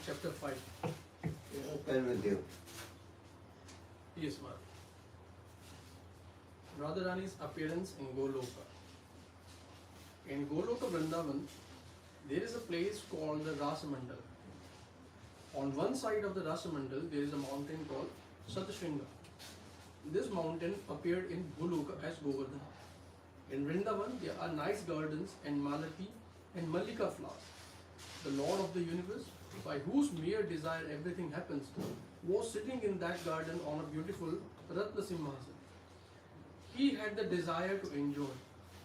chapter 5. Pen with you. Yes, ma'am. Radharani's appearance in Goloka. In Goloka Vrindavan, there is a place called the Rasamandal. On one side of the Rasamandal, there is a mountain called Satashringa. This mountain appeared in Goloka as Govardhan. In Vrindavan, there are nice gardens and Malati and Mallika flowers. The Lord of the universe, by whose mere desire everything happens, was sitting in that garden on a beautiful Ratna Simhasan. He had the desire to enjoy,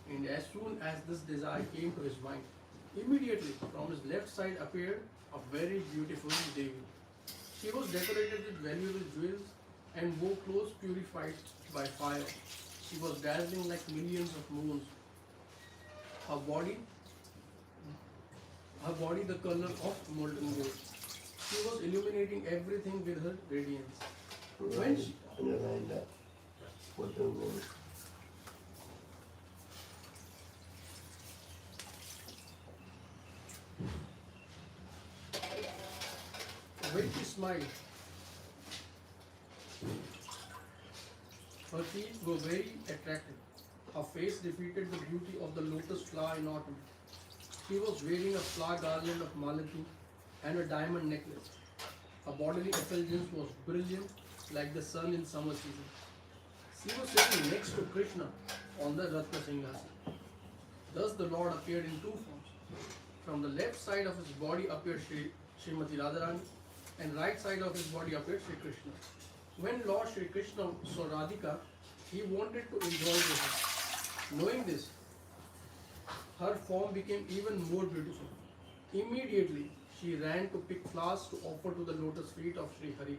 and as soon as this desire came to his mind, immediately from his left side appeared a very beautiful Devi. She was decorated with valuable jewels and wore clothes purified by fire. She was dazzling like millions of moons. Her body the color of molten gold. She was illuminating everything with her radiance. When she, Underline that. What the word? when she smiled, her teeth were very attractive. Her face defeated the beauty of the lotus flower in autumn. She was wearing a flower garland of malati and a diamond necklace. Her bodily effulgence was brilliant like the sun in summer season. She was sitting next to Krishna on the Ratna Singhasan. Thus the Lord appeared in two forms. From the left side of his body appeared Srimati Radharani, and right side of his body appeared Sri Krishna. When Lord Sri Krishna saw Radhika, he wanted to enjoy with her. Knowing this, her form became even more beautiful. Immediately, she ran to pick flowers to offer to the lotus feet of Sri Hari.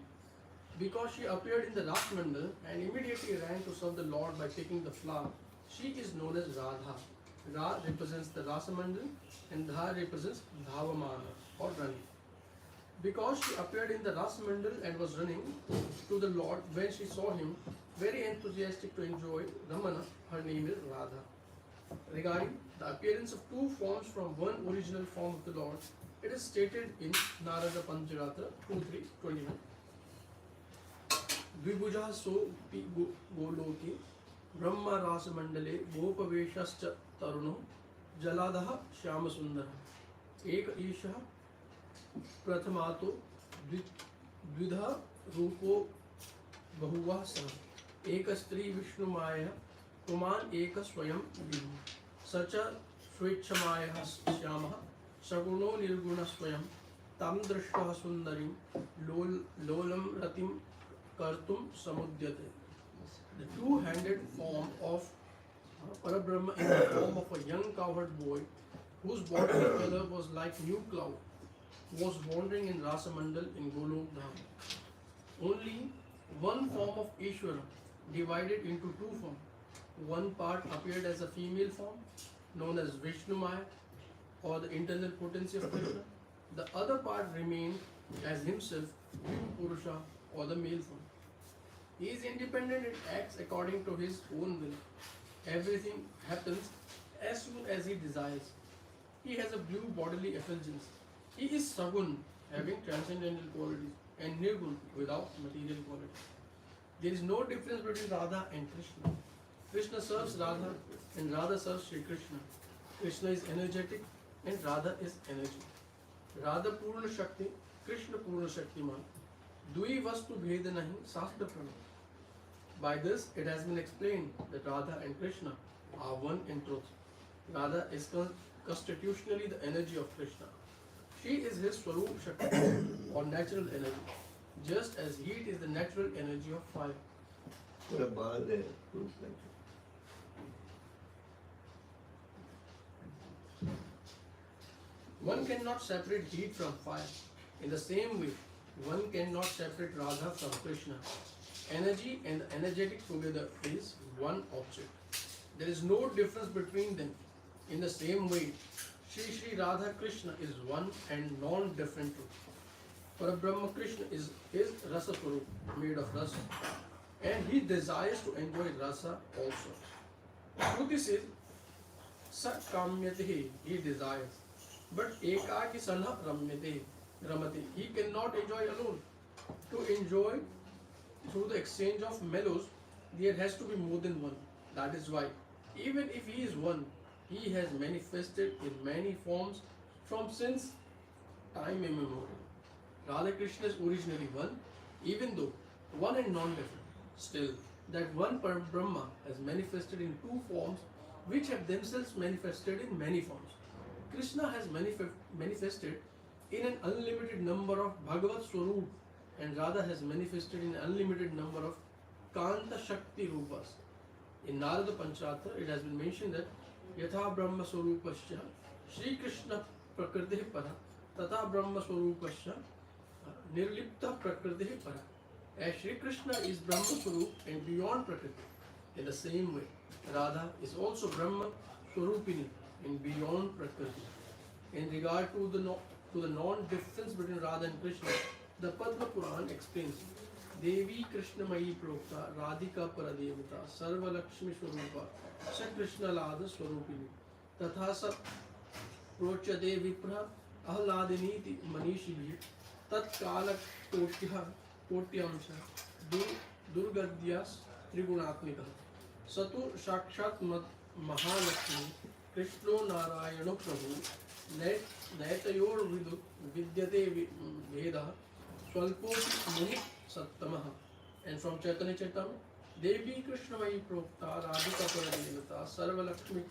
Because she appeared in the Ras Mandal and immediately ran to serve the Lord by picking the flower, she is known as Radha. Ra represents the Rasamandal and Dha represents Dhavamana or running. Because she appeared in the Rasamandal and was running to the Lord when she saw him, very enthusiastic to enjoy Ramana, her name is Radha. Regarding the appearance of two forms from one original form of the Lord, it is stated in Narada Pancharatra 2.3.21. Dvibhuja so pi goloke Brahma Rasamandale Gopaveshascha Taruno Jaladaha Shyama Sundara Ek Isha Prathamato Dvidha Rupo Bahuva Sa Eka Stri Vishnu Maya Kuman Eka Swayam Vibhu Sacha Swechhamaya Shyamaha Saguno Nirguna Swayam Tam Drashtaha Sundarim Lolam Ratim Kartum Samudyate. The two-handed form of Parabrahma in the form of a young cowherd boy whose bodily color was like new cloud was wandering in Rasamandal in Golok Dham. Only one form of Ishvara divided into two forms. One part appeared as a female form known as Vishnu Maya or the internal potency of Krishna. The other part remained as himself Vibhu Purusha or the male form. He is independent and acts according to his own will. Everything happens as soon as he desires. He has a blue bodily effulgence. He is Sagun, having transcendental qualities, and Nirgun, without material qualities. There is no difference between Radha and Krishna. Krishna serves Radha and Radha serves Sri Krishna. Krishna is energetic and Radha is energy. Radha Purna Shakti, Krishna Purna Shaktiman. Dui Vastu Bheda Nahi Sastra Pranam. By this, it has been explained that Radha and Krishna are one in truth. Radha is constitutionally the energy of Krishna. She is his Swarup Shakti or natural energy, just as heat is the natural energy of fire. Put a bar there. One cannot separate heat from fire. In the same way, one cannot separate Radha from Krishna. Energy and the energetic together is one object. There is no difference between them. In the same way, Shri Radha Krishna is one and non-different truth. Parabrahma Krishna is Rasa Swarup, made of rasa, and he desires to enjoy rasa also. Shruti says, Sat Kamyate, he desires, but Ekaki Sanha Ramyate, Ramati. He cannot enjoy alone. To enjoy through the exchange of mellows, there has to be more than one. That is why, even if he is one, he has manifested in many forms from since time immemorial. Radha Krishna is originally one, even though one and non-different. Still, that one Brahma has manifested in two forms which have themselves manifested in many forms. Krishna has manifested in an unlimited number of Bhagavat Swarup and Radha has manifested in an unlimited number of Kanta Shakti Rupas. In Narada Pancharatra, it has been mentioned that Yatha Brahma Swarupasya Shri Krishna Prakriti Para Tata Brahma Swarupasya Nirlipta Prakriti Para. As Shri Krishna is Brahma Swarup and beyond Prakriti, in the same way, Radha is also Brahma Swarupini and beyond Prakriti. In regard to the non-difference between Radha and Krishna, the Padma Puran explains Devi Krishna Mayi Prokta Radhika Paradevata Sarva Lakshmi Swarupa Sa Krishna Lada Swarupini Tatha Sa Procha Devi Pra Ahladiniti Manishibhi Tat Kala Kotyamsha Durgadyas Trigunatmika Satu Shakshat Mahalakshmi Krishno Narayano Prabhu Naitayor Vidyate Veda Swalpopi Muni Sattamaha. And from Chaitanya Chaitamya, Devi Krishna Mayi Prokta Radhika Paradevata Sarva Lakshmi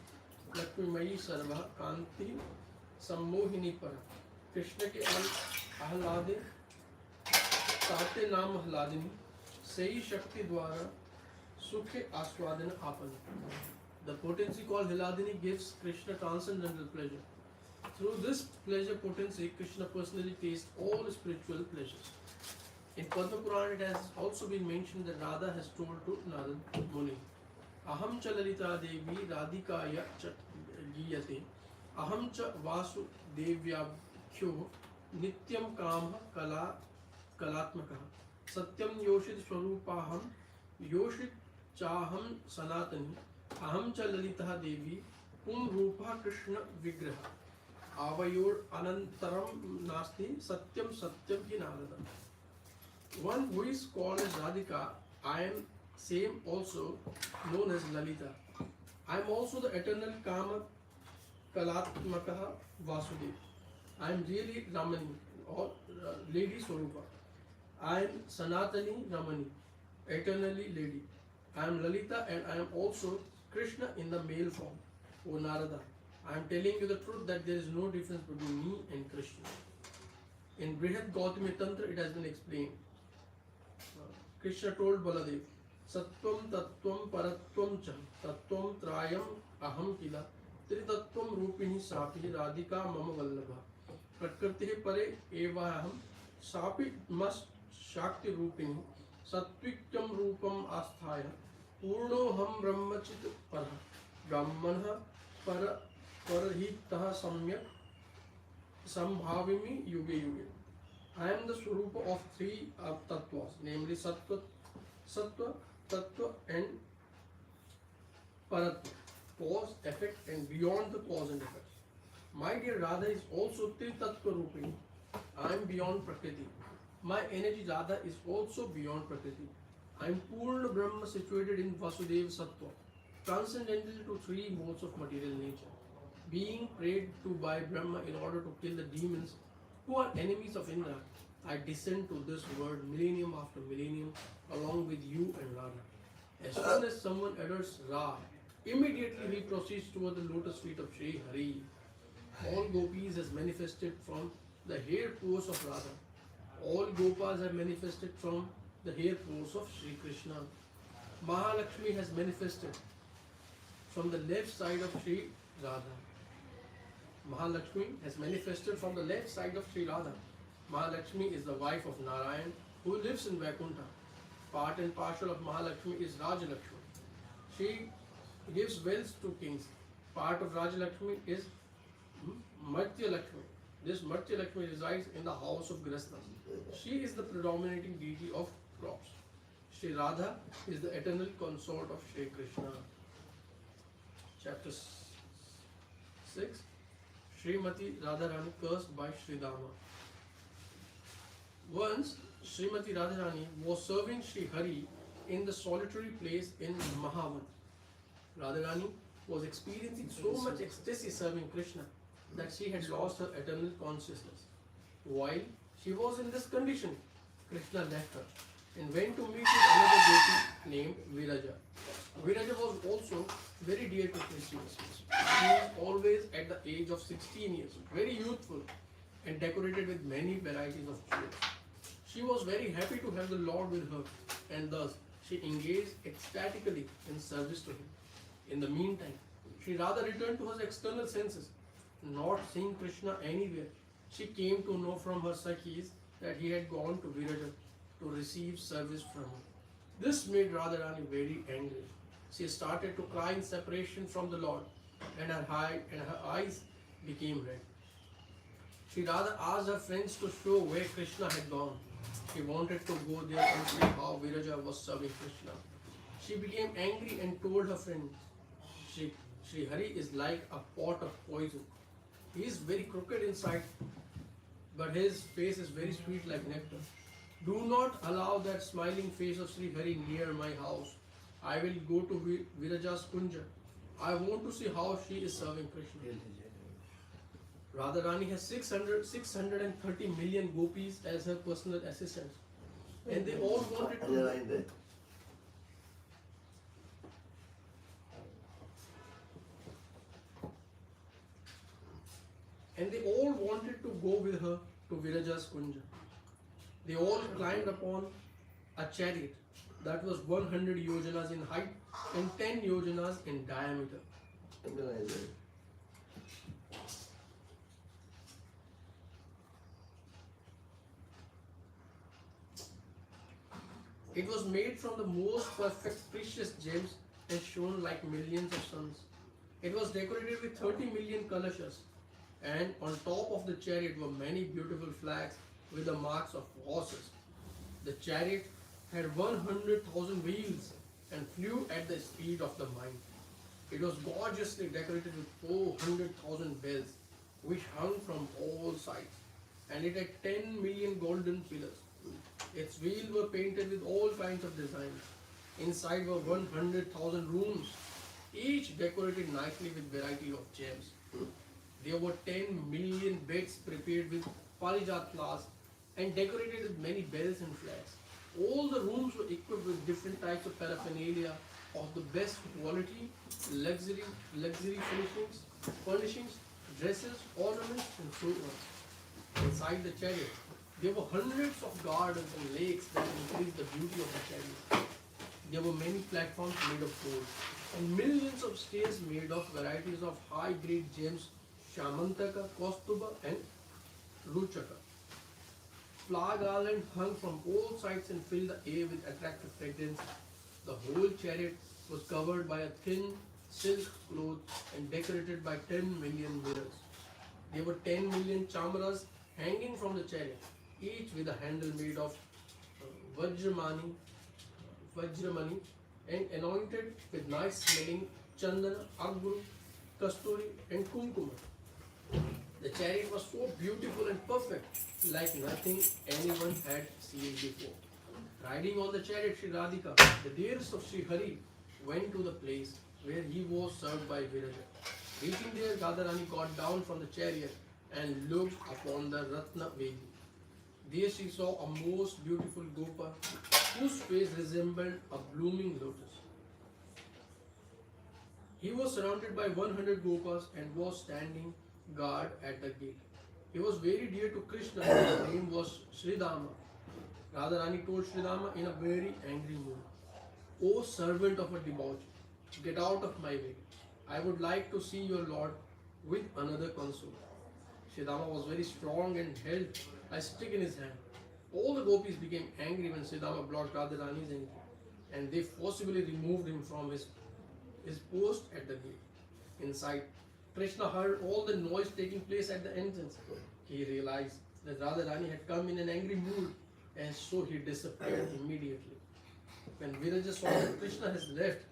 Mayi Sarva Kanti Sammohini Para. Krishna के आह्लादे ताते नाम आह्लादिनी सही शक्ति द्वारा सुख आस्वादन आपन. The potency called Hladini gives Krishna transcendental pleasure. Through this pleasure potency, Krishna personally tastes all spiritual pleasures. In Padma Puran, it has also been mentioned that Radha has told to Narad Muni, Aham cha Lalita Devi Radhikaya cha Giyate, Aham cha Vasu Devyabhyo Nityam Kama Kalatmaka, Satyam Yoshit Swarupaham Yoshit Chaham Sanatani, Aham cha Lalita Devi Pum Rupa Krishna Vigraha. Avayor Anantaram Nasti Satyam Satyam Ki Narada. One who is called as Radhika, I am same also known as Lalita. I am also the eternal Kama Kalatmakaha Vasudev. I am really Ramani or Lady Swarupa. I am Sanatani Ramani, eternally Lady. I am Lalita and I am also Krishna in the male form, O Narada. I am telling you the truth that there is no difference between me and Krishna. In Brihad Gautami Tantra, it has been explained. Krishna told Baladev, Sattvam Tattvam Paratvam Cha Tattvam Trayam Aham Kila Tritattvam Rupini Sapi Radhika Mama Vallabha Prakriti Pare Evaham Sapi Mas Shakti Rupini Sattvikyam Rupam Asthaya Purnoham Brahmachit Para Brahmanha Para Parahitaha Samyak Sambhavimi Yuge Yuge. I am the Swarupa of three Tattvas, namely Sattva, Tattva and Paratva, cause, effect and beyond the cause and effect. My dear Radha is also Tritattva Rupini. I am beyond Prakriti. My energy Radha is also beyond Prakriti. I am Purna Brahma situated in Vasudeva Sattva, transcendental to three modes of material nature. Being prayed to by Brahma in order to kill the demons who are enemies of Indra, I descend to this world millennium after millennium along with you and Radha. As soon as someone utters Ra, immediately he proceeds toward the lotus feet of Sri Hari. All gopis has manifested from the hair pose of Radha. All gopas have manifested from the hair pose of Sri Krishna. Mahalakshmi has manifested from the left side of Sri Radha. Mahalakshmi has manifested from the left side of Sri Radha. Mahalakshmi is the wife of Narayan who lives in Vaikuntha. Part and parcel of Mahalakshmi is Rajalakshmi. She gives wealth to kings. Part of Rajalakshmi is Martya Lakshmi. This Martya Lakshmi resides in the house of Grasthas. She is the predominating deity of crops. Sri Radha is the eternal consort of Sri Krishna. Chapter 6. Srimati Radharani cursed by Sri Dama. Once, Srimati Radharani was serving Sri Hari in the solitary place in Mahavan. Radharani was experiencing so much ecstasy serving Krishna that she had lost her eternal consciousness. While she was in this condition, Krishna left her and went to meet with another gopi named Viraja. Viraja was also very dear to Krishna. She was always at the age of 16 years, very youthful and decorated with many varieties of jewels. She was very happy to have the Lord with her, and thus she engaged ecstatically in service to him. In the meantime, she rather returned to her external senses, not seeing Krishna anywhere. She came to know from her Sakhis that he had gone to Viraja to receive service from her. This made Radharani very angry. She started to cry in separation from the Lord, and her eyes became red. She rather asked her friends to show where Krishna had gone. She wanted to go there and see how Viraja was serving Krishna. She became angry and told her friends, Sri Hari is like a pot of poison. He is very crooked inside, but his face is very sweet like nectar. Do not allow that smiling face of Sri Hari near my house. I will go to Viraja's Kunja. I want to see how she is serving Krishna. Radharani has 630 million gopis as her personal assistants. And they all wanted to Underline that. go with her to Viraja's Kunja. They all climbed upon a chariot that was 100 yojanas in height and 10 yojanas in diameter. Underline that. It was made from the most perfect precious gems and shone like millions of suns. It was decorated with 30 million kalashas, and on top of the chariot were many beautiful flags with the marks of horses. The chariot had 100,000 wheels and flew at the speed of the mind. It was gorgeously decorated with 400,000 bells, which hung from all sides, and it had 10 million golden pillars. Its wheels were painted with all kinds of designs. Inside were 100,000 rooms, each decorated nicely with variety of gems. There were 10 million beds prepared with parijat flowers and decorated with many bells and flags. All the rooms were equipped with different types of paraphernalia of the best quality, luxury furnishings, dresses, ornaments, and so on. Inside the chariot, there were hundreds of gardens and lakes that increased the beauty of the chariot. There were many platforms made of gold and millions of stairs made of varieties of high-grade gems, Shamantaka, Kaustuba, and Ruchaka. Flower garland hung from all sides and filled the air with attractive fragrance. The whole chariot was covered by a thin silk cloth and decorated by 10 million mirrors. There were 10 million chamras hanging from the chariot, each with a handle made of Vajramani, and anointed with nice smelling chandana, agru, kasturi, and kumkuma. The chariot was so beautiful and perfect, like nothing anyone had seen before. Riding on the chariot, Sri Radhika, the dearest of Sri Hari, went to the place where he was served by Viraja. Reaching there, Radharani got down from the chariot and looked upon the Ratna Vedi. There she saw a most beautiful Gopa whose face resembled a blooming lotus. He was surrounded by 100 Gopas and was standing guard at the gate. He was very dear to Krishna and his name was Sridama. Radharani told Sridama in a very angry mood, O servant of a debauchee, get out of my way. I would like to see your lord with another consort. Sridama was very strong and held a stick in his hand. All the gopis became angry when Sridama blocked Radharani's entry, and they forcibly removed him from his post at the gate. Inside, Krishna heard all the noise taking place at the entrance. He realized that Radharani had come in an angry mood, and so he disappeared immediately. When Viraja saw that Krishna has left,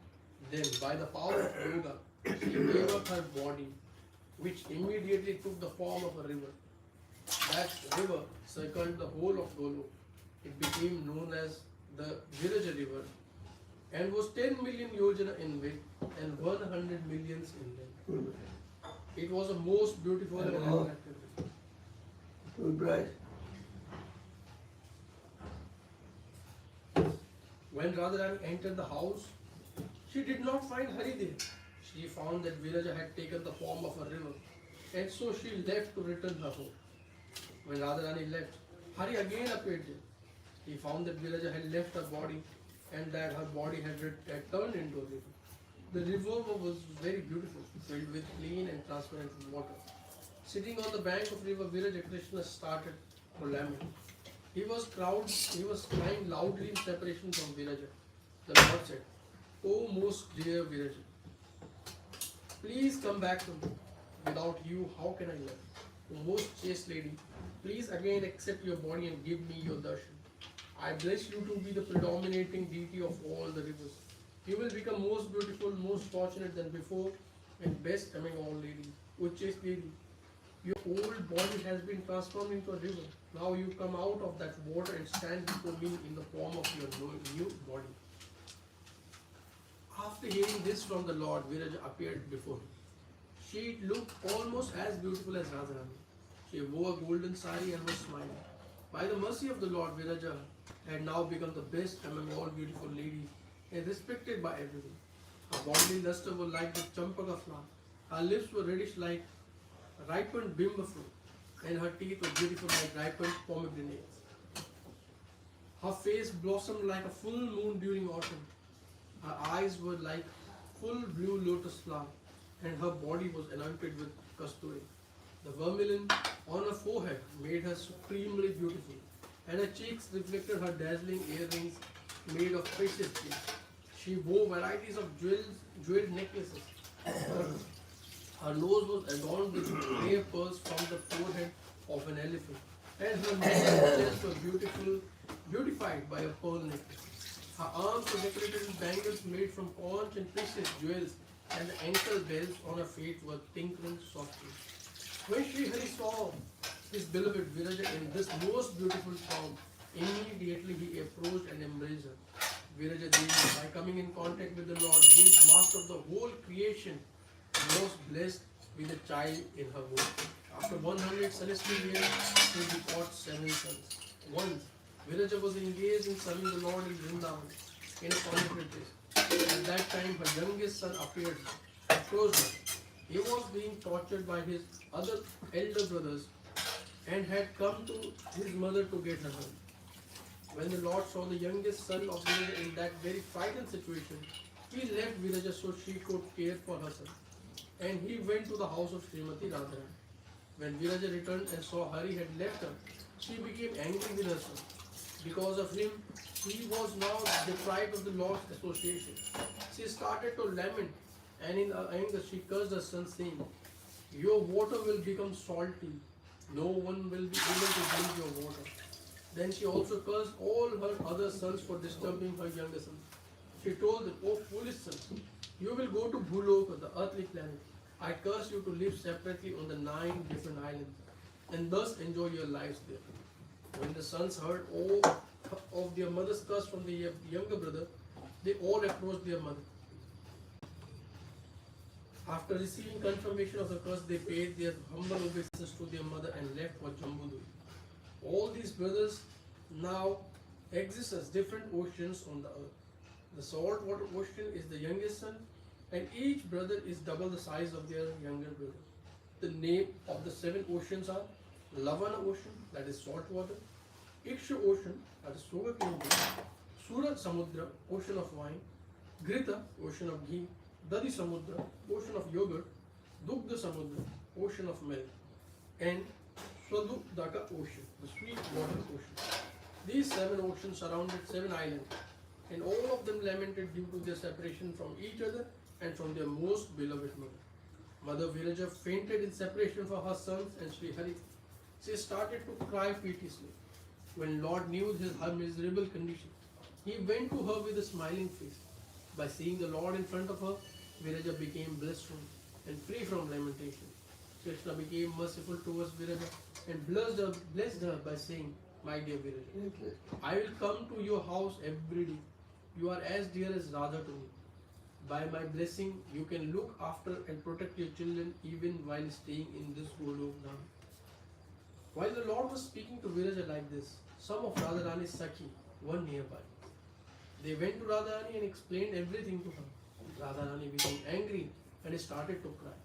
then by the power of yoga, she gave up her body, which immediately took the form of a river. That river circled the whole of Golok. It became known as the Viraja River and was 10 million yojana in width and 100 millions in length. It was a most beautiful and attractive river. Toothbrush. When Radharani entered the house, she did not find Hari there. She found that Viraja had taken the form of a river, and so she left to return her home. When Radharani left, Hari again appeared there. He found that Viraja had left her body and that her body had turned into a river. The river was very beautiful, filled with clean and transparent water. Sitting on the bank of river, Viraja Krishna started to lament. He was crying loudly in separation from Viraja. The Lord said, "O most dear Viraja, please come back to me. Without you, how can I live? O most chaste lady, please again accept your body and give me your darshan. I bless you to be the predominating deity of all the rivers. You will become most beautiful, most fortunate than before, and best among all ladies. O chaste lady, your old body has been transformed into a river. Now you come out of that water and stand before me in the form of your new body." After hearing this from the Lord, Viraja appeared before him. She looked almost as beautiful as Radharani. She wore a golden sari and was smiling. By the mercy of the Lord, Viraja had now become the best among all beautiful ladies and respected by everyone. Her bodily luster was like the champaka flower. Her lips were reddish like ripened bimba fruit, and her teeth were beautiful like ripened pomegranates. Her face blossomed like a full moon during autumn. Her eyes were like full blue lotus flower, and her body was anointed with kasturi. The vermilion on her forehead made her supremely beautiful, and her cheeks reflected her dazzling earrings made of precious gems. She wore varieties of jeweled necklaces. Her nose was adorned with rare pearls from the forehead of an elephant, and her neck and chest were beautified by a pearl necklace. Her arms were decorated with bangles made from conch and precious jewels, and the ankle bells on her feet were tinkling softly. When Sri Hari saw his beloved Viraja in this most beautiful form, immediately he approached and embraced her. Viraja Devi, by coming in contact with the Lord, who is master of the whole creation, was blessed with a child in her womb. After 100 celestial years, she begot 7 sons. Once, Viraja was engaged in serving the Lord in Vrindavan, in a solitary place. At that time, her youngest son approached her. He was being tortured by his other elder brothers and had come to his mother to get her help. When the Lord saw the youngest son of Viraja in that very frightened situation, he left Viraja so she could care for her son. And he went to the house of Srimati Radharani. When Viraja returned and saw Hari had left her, she became angry with her son. Because of him, he was now deprived of the Lord's association. She started to lament, and in her anger she cursed her son, saying, "Your water will become salty. No one will be able to drink your water." Then she also cursed all her other sons for disturbing her younger son. She told them, "O foolish sons, you will go to Bhuloka, the earthly planet. I curse you to live separately on the 9 different islands, and thus enjoy your lives there." When the sons heard all of their mother's curse from the younger brother, they all approached their mother. After receiving confirmation of the curse, they paid their humble obeisances to their mother and left for Jambuduri. All these brothers now exist as different oceans on the earth. The saltwater ocean is the youngest son, and each brother is double the size of their younger brother. The name of the 7 oceans are Lavana Ocean, that is salt water; Iksha Ocean, that is sugarcane water; Sura Samudra, ocean of wine; Grita, ocean of ghee; Dadi Samudra, ocean of yogurt; Dugdha Samudra, ocean of milk; and Swadudaka Ocean, the sweet water ocean. These 7 oceans surrounded 7 islands, and all of them lamented due to their separation from each other and from their most beloved mother. Mother Viraja fainted in separation for her sons and Sri Hari. She started to cry piteously. When Lord knew her miserable condition, he went to her with a smiling face. By seeing the Lord in front of her, Viraja became blissful and free from lamentation. Krishna became merciful towards Viraja and blessed her by saying, "My dear Viraja, I will come to your house every day. You are as dear as Radha to me. By my blessing, you can look after and protect your children even while staying in this Golok Dham." While the Lord was speaking to Viraja like this, some of Radharani's Sakhi were nearby. They went to Radharani and explained everything to her. Radharani became angry and started to cry.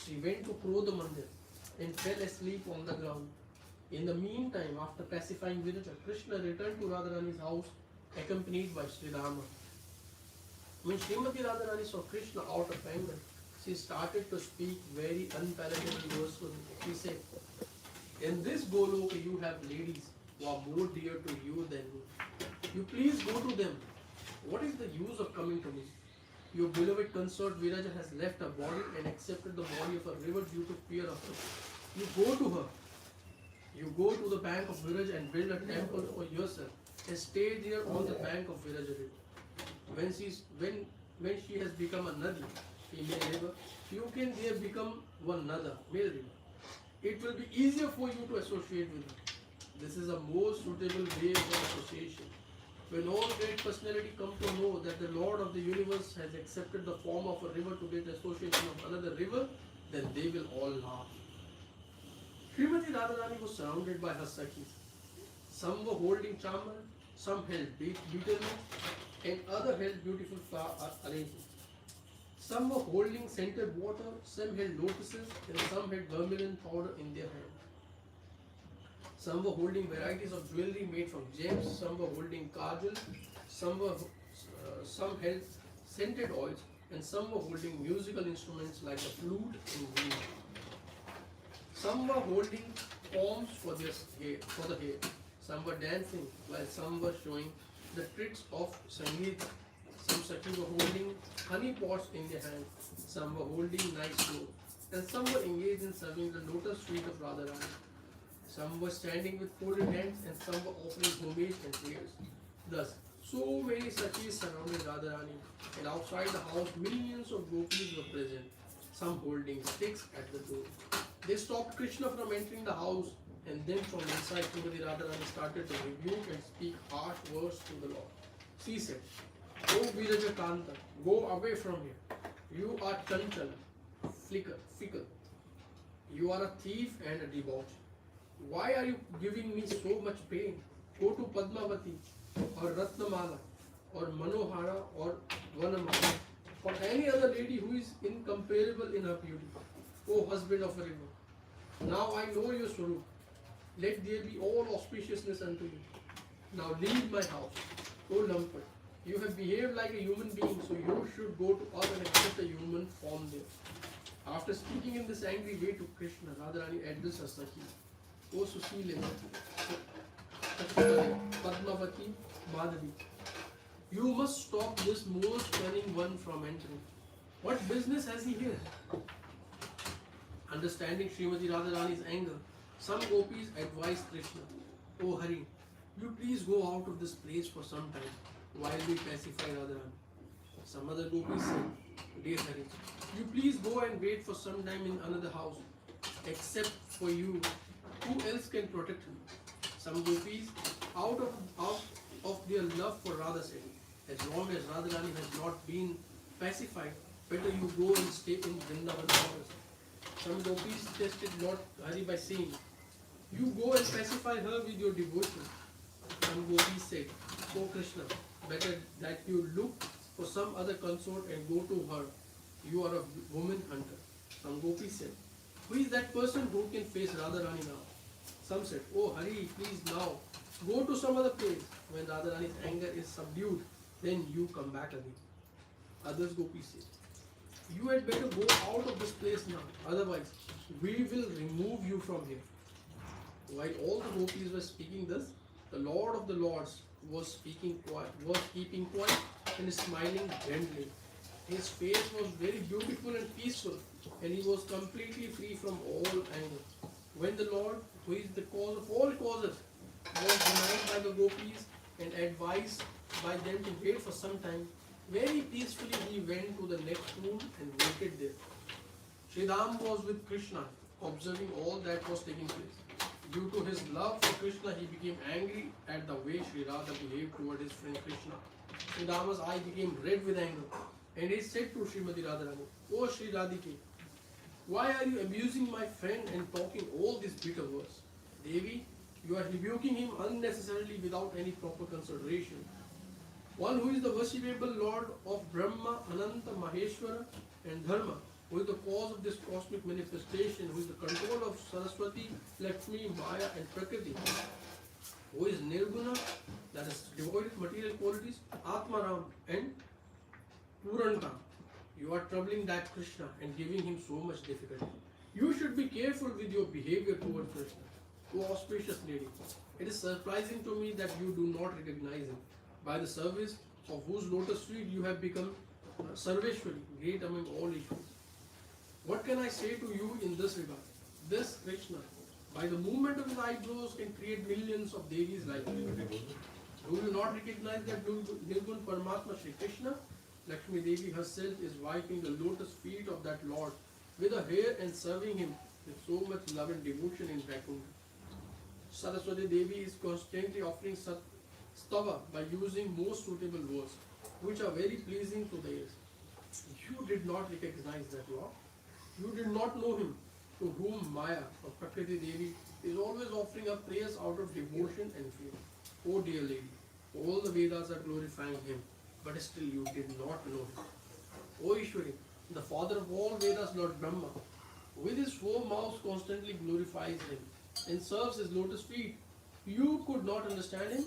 She went to Krodha Mandir and fell asleep on the ground. In the meantime, after pacifying Viraja, Krishna returned to Radharani's house accompanied by Sri Rama. When Srimati Radharani saw Krishna out of anger, she started to speak very unpalatable words to him. She said, "In this Goloka you have ladies who are more dear to you than me. You please go to them. What is the use of coming to me? Your beloved consort Viraja has left her body and accepted the body of a river due to fear of her. You go to her. You go to the bank of Viraja and build a temple for yourself and stay there on the bank of Viraja river. When she has become a nadi, female river, you can there become one nada, male river. It will be easier for you to associate with her. This is a more suitable way for association. When all great personality come to know that the Lord of the universe has accepted the form of a river to get association of another river, then they will all laugh." Srimati Radharani was surrounded by her Sakhis. Some were holding chamar, some held betel and other held beautiful flower arrangements. Some were holding scented water, some held lotuses, and some had vermilion powder in their hand. Some were holding varieties of jewelry made from gems, some were holding kajal, some held scented oils, and some were holding musical instruments like the flute and weed. Some were holding combs for the hair. Some were dancing, while some were showing the tricks of Sangeet. Some Sakhi were holding honey pots in their hands. Some were holding nice clothes, and some were engaged in serving the lotus feet of Radharani. Some were standing with folded hands, and some were offering homage and prayers. Thus, so many Sakhis surrounded Radharani, and outside the house, millions of gopis were present, some holding sticks at the door. They stopped Krishna from entering the house, and then from inside, Srimati Radharani started to rebuke and speak harsh words to the Lord. She said, "O Viraja Kanta, go away from here. You are chanchal, fickle. You are a thief and a debauchee. Why are you giving me so much pain? Go to Padmavati or Ratnamala or Manohara or Vanamala or any other lady who is incomparable in her beauty. O husband of a river, now I know your Swarup. Let there be all auspiciousness unto you. Now leave my house. O Lampad, you have behaved like a human being, so you should go to earth and accept a human form there." After speaking in this angry way to Krishna, Radharani addressed her Sakhi, "O Susile, Padmavati, Madhavi, you must stop this most cunning one from entering. What business has he here?" Understanding Srimati Radharani's anger, some gopis advised Krishna, "O Hari, you please go out of this place for some time while we pacify Radharani." Some other gopis said, "Dear Hari, you please go and wait for some time in another house. Except for you, who else can protect him?" Some gopis, out of their love for Radha, said, "As long as Radharani has not been pacified, better you go and stay in Vrindavan waters." Some gopis tested Lord Hari by saying, "You go and pacify her with your devotion." Some gopis said, "O Krishna, better that you look for some other consort and go to her. You are a woman hunter." Some gopis said, "Who is that person who can face Radharani now?" Some said, "Oh Hari, please now go to some other place. When Radharani's anger is subdued, then you come back again." Others gopis said, "You had better go out of this place now, otherwise we will remove you from here." While all the gopis were speaking thus, the Lord of the Lords was keeping quiet and smiling gently. His face was very beautiful and peaceful, and he was completely free from all anger. When the Lord, who is the cause of all causes, was denied by the gopis and advised by them to wait for some time, very peacefully he went to the next room and waited there. Sridham was with Krishna, observing all that was taking place. Due to his love for Krishna, he became angry at the way Sri Radha behaved toward his friend Krishna. Sridhama's eye became red with anger, and he said to Srimati Radharani, "O Sri Radhike, why are you abusing my friend and talking all these bitter words? Devi, you are rebuking him unnecessarily without any proper consideration. One who is the worshipable Lord of Brahma, Ananta, Maheshwara and Dharma, who is the cause of this cosmic manifestation, who is the control of Saraswati, Lakshmi, Maya and Prakriti, who is Nirguna, that is devoid of material qualities, Atmaram and Puranta. You are troubling that Krishna and giving him so much difficulty. You should be careful with your behavior towards Krishna. O auspicious lady, it is surprising to me that you do not recognize him, by the service of whose lotus feet you have become Sarveshwari, great among all issues. What can I say to you in this regard? This Krishna, by the movement of his eyebrows, can create millions of Devis like you. Do you not recognize that Nirgun Paramatma Shri Krishna? Lakshmi Devi herself is wiping the lotus feet of that Lord with her hair and serving him with so much love and devotion in Vaikuntha. Saraswati Devi is constantly offering stava by using most suitable words, which are very pleasing to the ears. You did not recognize that Lord. You did not know him, to whom Maya or Prakriti Devi is always offering up prayers out of devotion and fear. Oh dear lady, all the Vedas are glorifying him, but still you did not know him. O Ishwari, the father of all Vedas, Lord Brahma, with his four mouths constantly glorifies him and serves his lotus feet. You could not understand him?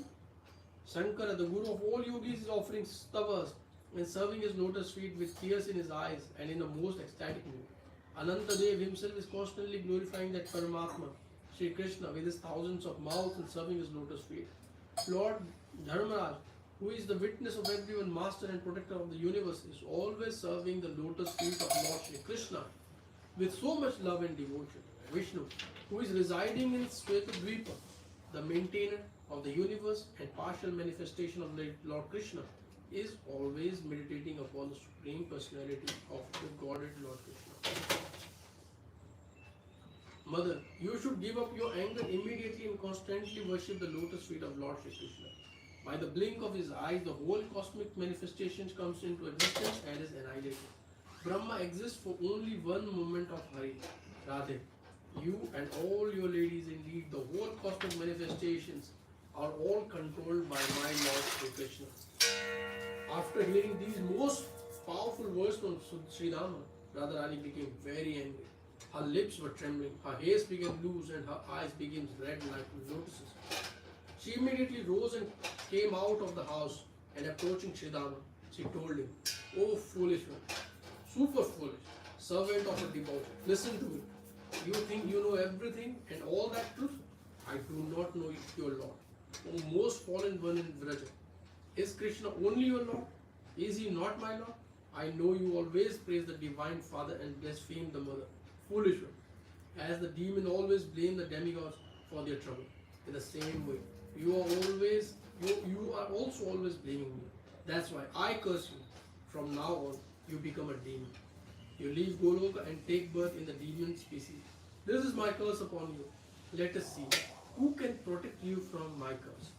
Shankara, the guru of all yogis, is offering stavas and serving his lotus feet with tears in his eyes and in a most ecstatic mood. Anantadev himself is constantly glorifying that Paramatma, Sri Krishna, with his thousands of mouths and serving his lotus feet. Lord Dharmaraj, who is the witness of everyone, master and protector of the universe, is always serving the lotus feet of Lord Sri Krishna with so much love and devotion. Vishnu, who is residing in Svetadvipa, the maintainer of the universe and partial manifestation of Lord Krishna, is always meditating upon the Supreme Personality of the Godhead Lord Krishna. Mother, you should give up your anger immediately and constantly worship the lotus feet of Lord Shri Krishna. By the blink of his eyes, the whole cosmic manifestation comes into existence and is annihilated. Brahma exists for only one moment of Hari, Radhe. You and all your ladies, indeed, the whole cosmic manifestations are all controlled by my Lord Shri Krishna. After hearing these most powerful words from Sri Rama, Radharani became very angry. Her lips were trembling, her hairs became loose, and her eyes became red like lotuses. She immediately rose and came out of the house, and approaching Sridhama, she told him, "Oh foolish one, super foolish, servant of a devotee, listen to me. You think you know everything and all that truth? I do not know your Lord. O most fallen one in Vraja, is Krishna only your Lord? Is he not my Lord? I know you always praise the divine Father and blaspheme the Mother. Foolish one, as the demon always blame the demigods for their trouble. In the same way, you are also always blaming me. That's why I curse you. From now on, you become a demon. You leave Goloka and take birth in the demon species. This is my curse upon you. Let us see who can protect you from my curse."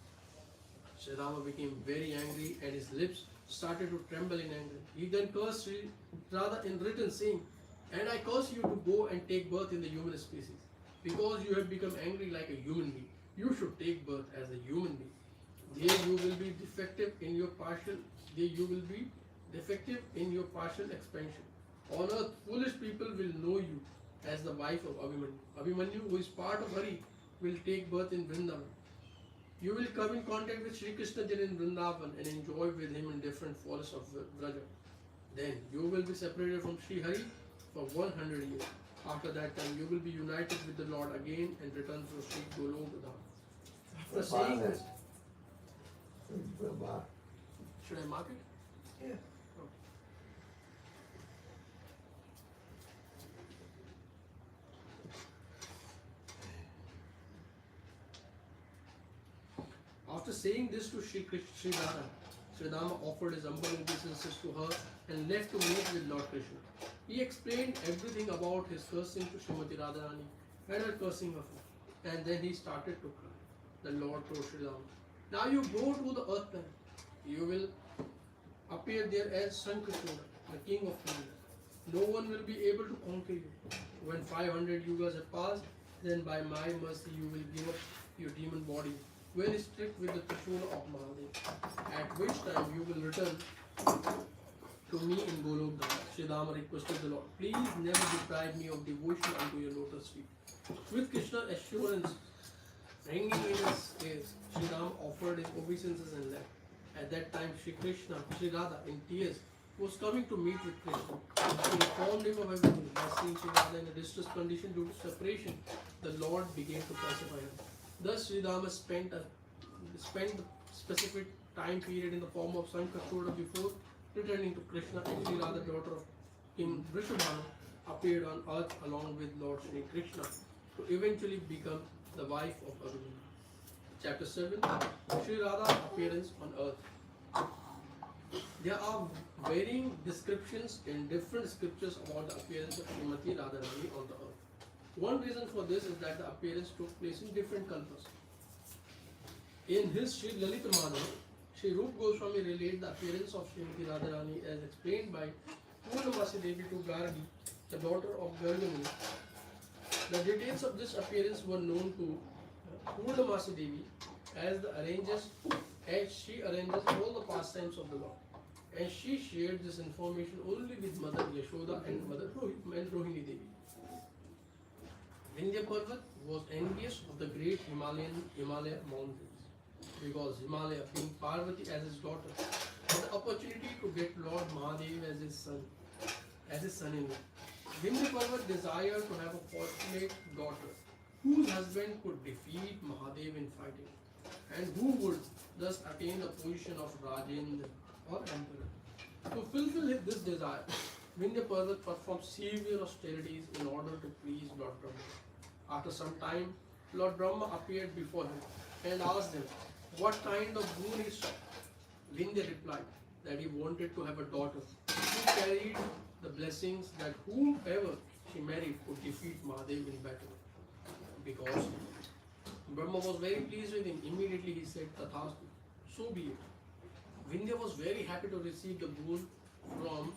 Sri Rama became very angry and his lips started to tremble in anger. He then cursed Sri Radha in written, saying, "And I curse you to go and take birth in the human species. Because you have become angry like a human being, you should take birth as a human being. There you will be defective in your partial expansion. On earth, foolish people will know you as the wife of Abhimanyu. Abhimanyu, who is part of Hari, will take birth in Vrindavan. You will come in contact with Sri Krishna in Vrindavan and enjoy with him in different forests of Vraja. Then you will be separated from Sri Hari for 100 years. After that time, you will be united with the Lord again and return to Sri Goloka Dham." After saying this, should I mark it? Yeah. After saying this to Sri Radha, Sri Rama offered his humble obeisances to her and left to meet with Lord Krishna. He explained everything about his cursing to Srimati Radharani and her cursing of him. And then he started to cry. The Lord told Sri Ram, now you go to the earth planet. You will appear there as Sankrishna, the king of kingdoms. No one will be able to conquer you. When 500 yugas have passed, then by my mercy you will give up your demon body, very strict with the Trishula of Mahadev, at which time you will return to me in Golok Dham. Sri Rama requested the Lord, please never deprive me of devotion unto your lotus feet. With Krishna's assurance ringing in his ears, Sri Rama offered his obeisances and left. At that time, Sri Radha, in tears, was coming to meet with Krishna. He informed him of everything. By seeing Sri Radha in a distressed condition due to separation, the Lord began to pacify him. Thus, Sri Rama spent the specific time period in the form of Sankasura before returning to Krishna, and Sri Radha, daughter of King Vrishabhanu, appeared on earth along with Lord Sri Krishna to eventually become the wife of Arjuna. Chapter 7, Sri Radha appearance on earth. There are varying descriptions in different scriptures about the appearance of Srimati Radharani on the earth. One reason for this is that the appearance took place in different kalpas. In his Sri Lalita Madhav, Sri Rup Goswami related the appearance of Srimati Radharani as explained by Purnamasi Devi to Gargi, the daughter of Gargamuni. The details of this appearance were known to Purnamasi Devi as she arranges all the pastimes of the Lord. And she shared this information only with Mother Yashoda and Mother Rohini Devi. Vindhya Parvat was envious of the great Himalaya mountains because Himalaya, being Parvati as his daughter, had the opportunity to get Lord Mahadev as his son-in-law. Vindhya Parvat desired to have a fortunate daughter whose husband could defeat Mahadev in fighting and who would thus attain the position of Rajendra or emperor. To fulfill this desire, Vindhya Parvat performed severe austerities in order to please Lord Brahma. After some time, Lord Brahma appeared before him and asked him what kind of boon he sought. Vindhya replied that he wanted to have a daughter who carried the blessings that whomever she married could defeat Mahadev in battle. Because Brahma was very pleased with him, immediately he said, Tathastu, so be it. Vindhya was very happy to receive the boon from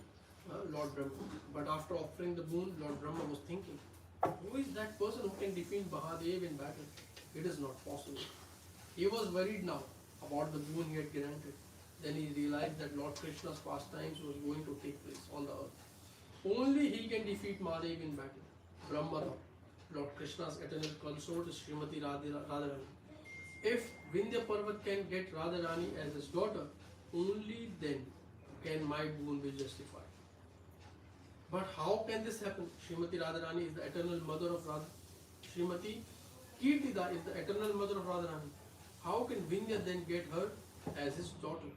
Lord Brahma. But after offering the boon, Lord Brahma was thinking, who is that person who can defeat Mahadev in battle? It is not possible. He was worried now about the boon he had granted. Then he realized that Lord Krishna's pastimes was going to take place on the earth. Only he can defeat Mahadev in battle. Brahma thought, Lord Krishna's eternal consort is Srimati Radharani. If Vindhya Parvat can get Radharani as his daughter, only then can my boon be justified. But how can this happen? Srimati Radharani is the eternal mother of Radha. Srimati Kirtida is the eternal mother of Radharani. How can Vindhya then get her as his daughter?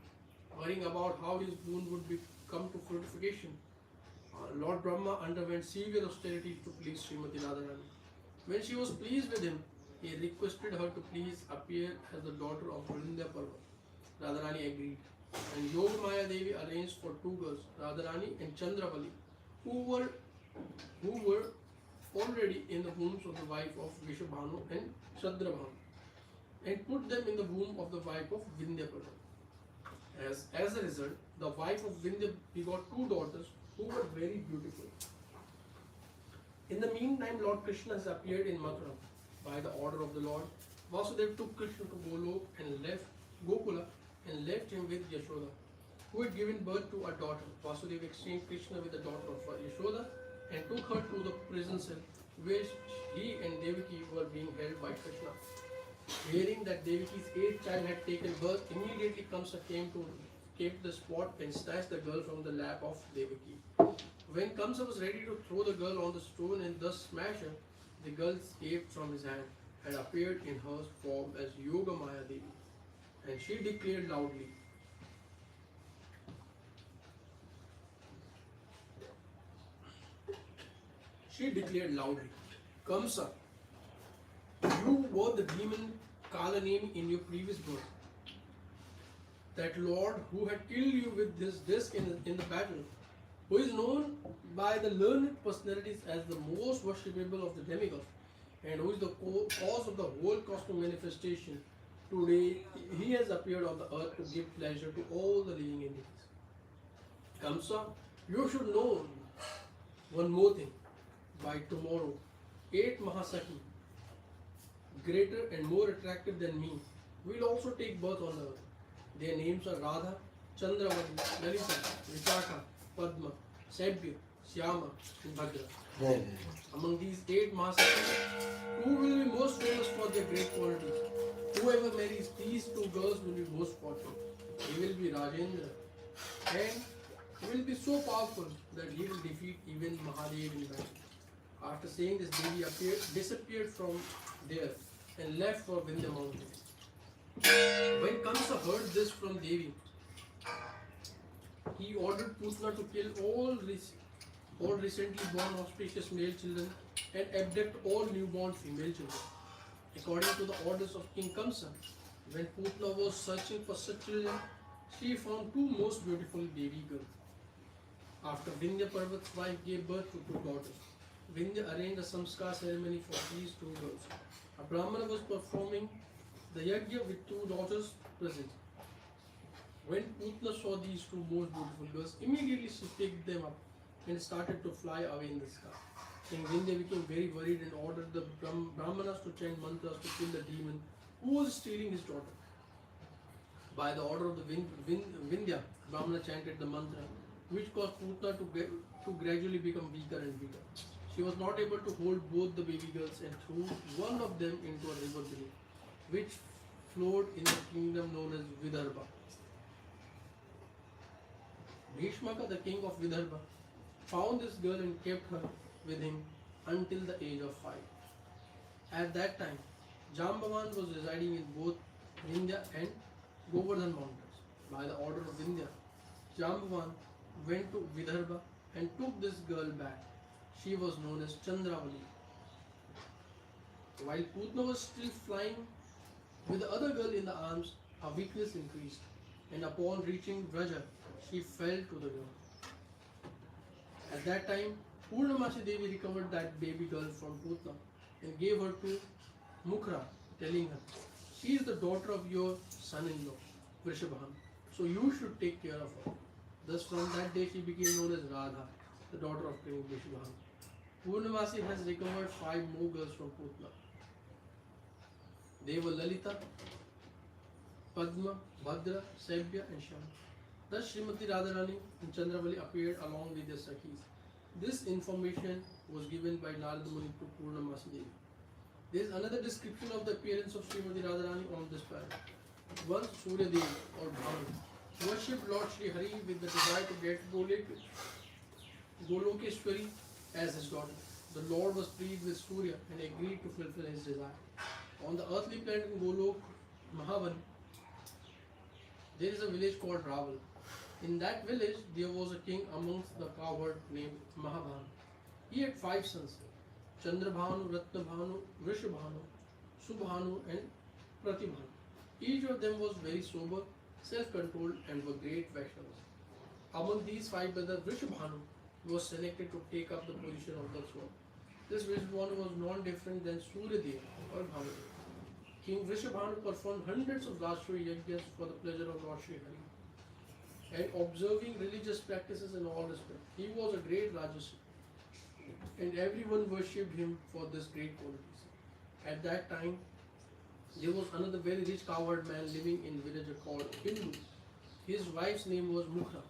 Worrying about how his boon would come to fruition, Lord Brahma underwent severe austerities to please Srimati Radharani. When she was pleased with him, he requested her to please appear as the daughter of Vindhya Parvat. Radharani agreed, and Yogamaya Devi arranged for two girls, Radharani and Chandravali, who were already in the wombs of the wife of Vishabhanu and Shadrabhanu, and put them in the womb of the wife of Vindhya Parvat. As a result, the wife of Vindhya begot two daughters who were very beautiful. In the meantime, Lord Krishna has appeared in Mathura. By the order of the Lord, Vasudeva took Krishna to Gokula and left him with Yashoda, who had given birth to a daughter. Vasudeva exchanged Krishna with the daughter of Yashoda and took her to the prison cell where he and Devaki were being held by Krishna. Hearing that Devaki's eighth child had taken birth, immediately Kamsa came to the spot and snatched the girl from the lap of Devaki. When Kamsa was ready to throw the girl on the stone and thus smash her, the girl escaped from his hand and appeared in her form as Yogamaya Devi. And she declared loudly, Kamsa, you were the demon Kalanemi in your previous birth. That Lord who had killed you with this disc in the battle who is known by the learned personalities as the most worshipable of the demigods, and who is the cause of the whole cosmic manifestation. Today, he has appeared on the earth to give pleasure to all the living entities. Kamsa, you should know one more thing. By tomorrow, 8 Mahasakhi, greater and more attractive than me, will also take birth on earth. Their names are Radha, Chandravali, Lalita, Vichaka, Padma, Sabya, Syama, and Bhadra. Among these 8 Mahasakhi, 2 will be most famous for their great qualities. Whoever marries these 2 girls will be most fortunate. He will be Rajendra, and he will be so powerful that he will defeat even Mahadev in battle. After saying this, Devi disappeared from there and left for Vindhya mountains. When Kamsa heard this from Devi, he ordered Putna to kill all recently born auspicious male children and abduct all newborn female children. According to the orders of King Kamsa, when Putna was searching for such children, she found 2 most beautiful Devi girls. After Vindhya Parvat's wife gave birth to 2 daughters, Vindhya arranged a samskar ceremony for these 2 girls. A Brahmana was performing the yajna with 2 daughters present. When Putna saw these 2 most beautiful girls, immediately she picked them up and started to fly away in the sky. King Vindhya became very worried and ordered the Brahmanas to chant mantras to kill the demon who was stealing his daughter. By the order of the Vindhya, Brahmana chanted the mantra, which caused Putna to gradually become weaker and weaker. She was not able to hold both the baby girls and threw one of them into a river beneath, which flowed in the kingdom known as Vidarbha. Bhishmaka, the king of Vidarbha, found this girl and kept her with him until the age of 5. At that time, Jambavan was residing in both Vindhya and Govardhan mountains. By the order of Vindhya, Jambavan went to Vidarbha and took this girl back. She was known as Chandravali. While Putna was still flying with the other girl in the arms, her weakness increased, and upon reaching Vraja, she fell to the ground. At that time, Purnamasi Devi recovered that baby girl from Putna and gave her to Mukhra, telling her, "She is the daughter of your son-in-law, Vrishabhan, so you should take care of her." Thus, from that day, she became known as Radha, the daughter of King Vrishabhan. Purnamasi has recovered 5 more girls from Putna. They were Lalita, Padma, Bhadra, Sabya, and Sham. Thus, Srimati Radharani and Chandravali appeared along with their Sakhis. This information was given by Narada Muni to Purnamasi Devi. There is another description of the appearance of Srimati Radharani on this planet. Once Surya Devi or Bhanu worshipped Lord Sri Hari with the desire to get Golokeshwari as his daughter. The Lord was pleased with Surya and agreed to fulfill his desire. On the earthly planet in Golok, Mahavan, there is a village called Raval. In that village, there was a king amongst the cowherd named Mahabhanu. He had 5 sons, Chandrabhanu, Ratnabhanu, Vrishabhanu, Subhanu, and Pratibhanu. Each of them was very sober, self-controlled, and were great Vaishnavas. Among these 5 brothers, Vrishabhanu was selected to take up the position of the throne. This Vrishabhanu was non-different than Suryadev or Bhanu. King Vrishabhanu performed hundreds of Rashtriya Yajnas for the pleasure of Lord Sri Hari and observing religious practices in all respects. He was a great Rajasi and everyone worshipped him for this great qualities. At that time, there was another very rich cowherd man living in a village called Bindu. His wife's name was Mukhra.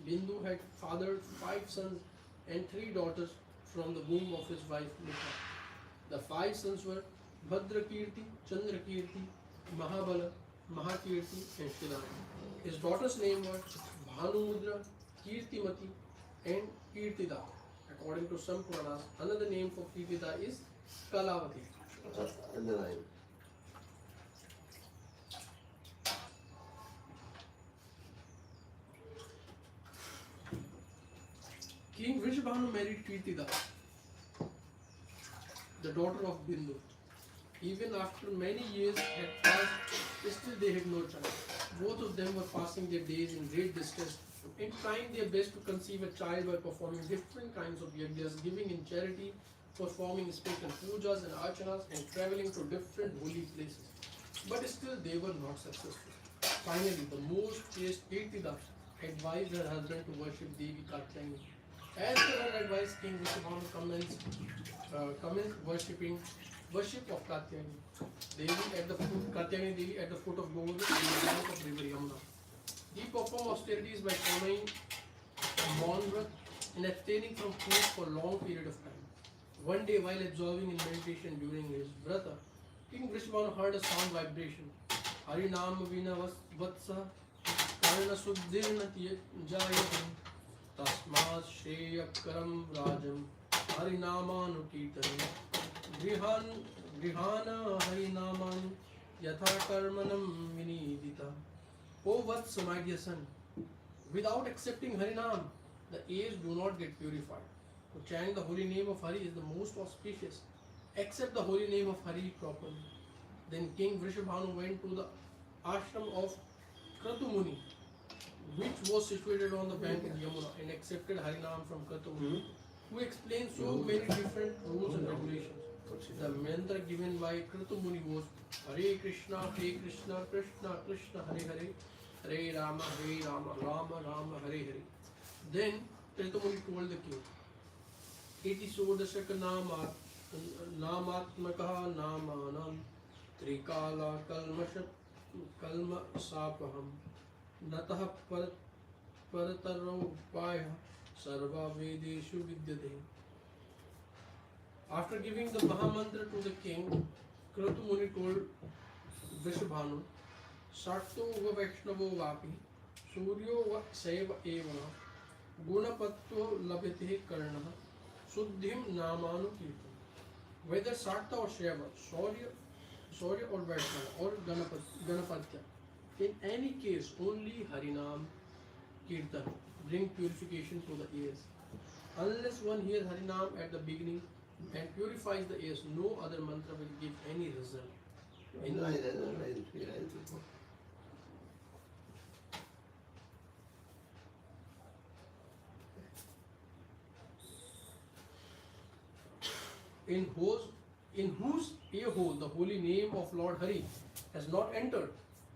Bindu had fathered 5 sons and 3 daughters from the womb of his wife Mukhra. The 5 sons were Bhadrakirti, Chandrakirti, Mahabala, Mahakirti, and Shilani. His daughters' names were Bhanumudra, Kirtimati, and Kirtida. According to some Puranas, another name for Kirtida is Kalavati. Underline. King Vrishabhanu married Kirtida, the daughter of Bindu. Even after many years had passed, still they had no child. Both of them were passing their days in great distress and trying their best to conceive a child by performing different kinds of yajnas, giving in charity, performing special pujas and archanas, and traveling to different holy places. But still, they were not successful. Finally, the most chaste Kirtida advised her husband to worship Devi Katyayani. As per her advice, King Vishwabhanu commenced worshipping worship of Katyayani Devi at the foot Katyayani Devi at the foot of Govardhan on the bank of river Yamuna. He performed austerities by following Maunvrat and abstaining from food for long period of time. One day, while absorbing in meditation during his vrata, King Vishwabhanu heard a sound vibration. Harinam vina vatsa karna suddhirna jayate tasmas sheyakaram rajam harinamanu kirtane grihana harinaman yatha karmanam vinidita. O Vats, my dear son, without accepting Harinam, the ears do not get purified. To chant the holy name of Hari is the most auspicious. Accept the holy name of Hari properly. Then King Vrishabhanu went to the ashram of Kratumuni, which was situated on the bank of Yamuna, and accepted Harinam from Kratumuni, who explained so many different rules and regulations. The mantra given by Kratumuni was Hare Krishna, Krishna Krishna, Hare Hare, Hare Rama, Rama Rama, Hare Hare. Then Kratumuni told the king, Iti Sodashaka Namatmakaha Namanam Trikala Kalma Sapaham Natah Parataro Paya Sarva Vedeshu Vidyate. After giving the Mahamantra to the king, Kratumuni told Vrishabhanu, Satto va Vaishnavo Vapi, Suryo va Seva Evana, Gunapatto Labhite Karna, Suddhim Namanu Kirtan. Whether Satta or Shaiva, Surya or Vaishnava or Ganapatya, in any case only Harinam Kirtan bring purification to the ears. Unless one hears Harinam at the beginning and purifies the ears, no other mantra will give any result. In whose ear hole the holy name of Lord Hari has not entered,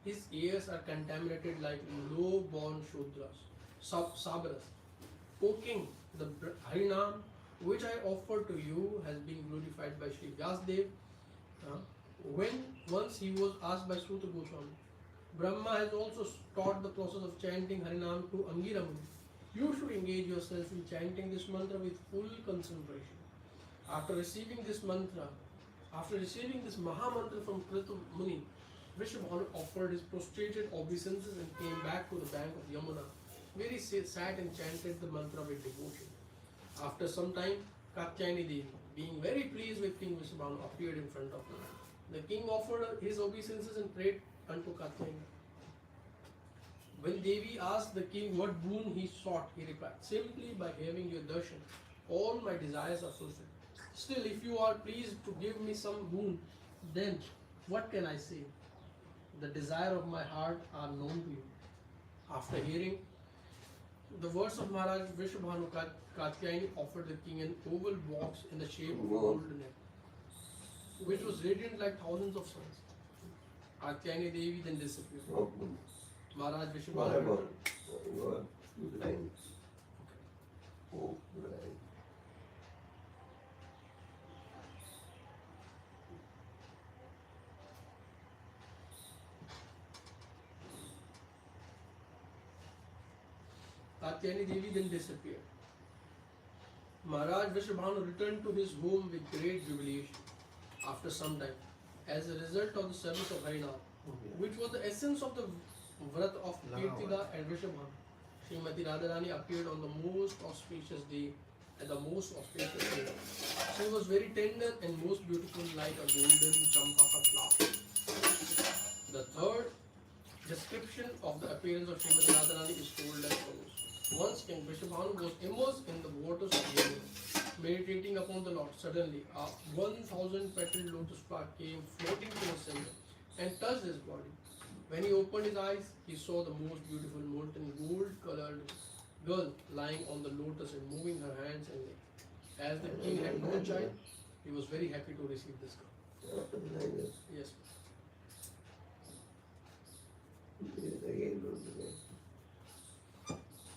his ears are contaminated like low-born Shudras, Sabras. O King, the Harinam which I offer to you has been glorified by Sri Vyasdev when once he was asked by Suta Goswami. Brahma has also taught the process of chanting Harinam to Angira Muni. You should engage yourself in chanting this mantra with full concentration. After receiving this Maha Mantra from Kritu Muni, Vrishabhanu offered his prostrated obeisances and came back to the bank of Yamuna, where he sat and chanted the mantra with devotion. After some time, Katyayani Devi, being very pleased with King Vrishabhanu, appeared in front of him. The king offered his obeisances and prayed unto Katyayani. When Devi asked the king what boon he sought, he replied, simply by having your darshan, all my desires are fulfilled. Still, if you are pleased to give me some boon, then what can I say? The desire of my heart are known to you. After hearing the words of Maharaj Vrishabhanu, Katyayani offered the king an oval box in the shape of a golden egg, which was radiant like thousands of suns. Katyayani Devi then disappeared. Maharaj Vrishabhanu returned. Katyayani Devi then disappeared. Maharaj Vrishabhanu returned to his home with great jubilation after some time as a result of the service of Harinam, which was the essence of the Vrat of Kirtida and Vrishabhanu. Srimati Radharani appeared on the most auspicious day at the most auspicious day. She was very tender and most beautiful like a golden champaka flower. The third description of the appearance of Srimati Radharani is told as follows. Once King Vrishabhanu was immersed in the waters of Yamuna, meditating upon the Lord. Suddenly, a 1,000 petal lotus flower came floating to the center and touched his body. When he opened his eyes, he saw the most beautiful molten gold-colored girl lying on the lotus and moving her hands and legs. As the king had no child, he was very happy to receive this girl. Yes.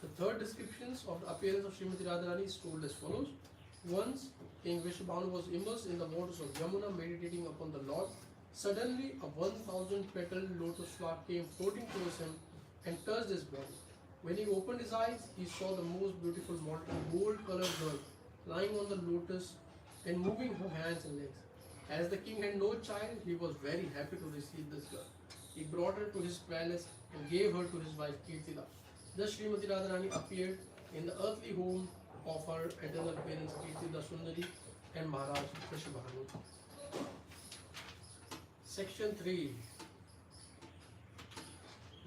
The third descriptions of the appearance of Srimati Radharani is told as follows. Once King Vishwabhanu was immersed in the waters of Yamuna meditating upon the Lord. Suddenly a 1,000 petal lotus flower came floating towards him and touched his body. When he opened his eyes, he saw the most beautiful molten gold-colored girl lying on the lotus and moving her hands and legs. As the king had no child, he was very happy to receive this girl. He brought her to his palace and gave her to his wife Kirtida. Thus Srimati Radharani appeared in the earthly home of her eternal parents Kirtida Sundari and Maharaj Vishwabhanu. Section 3.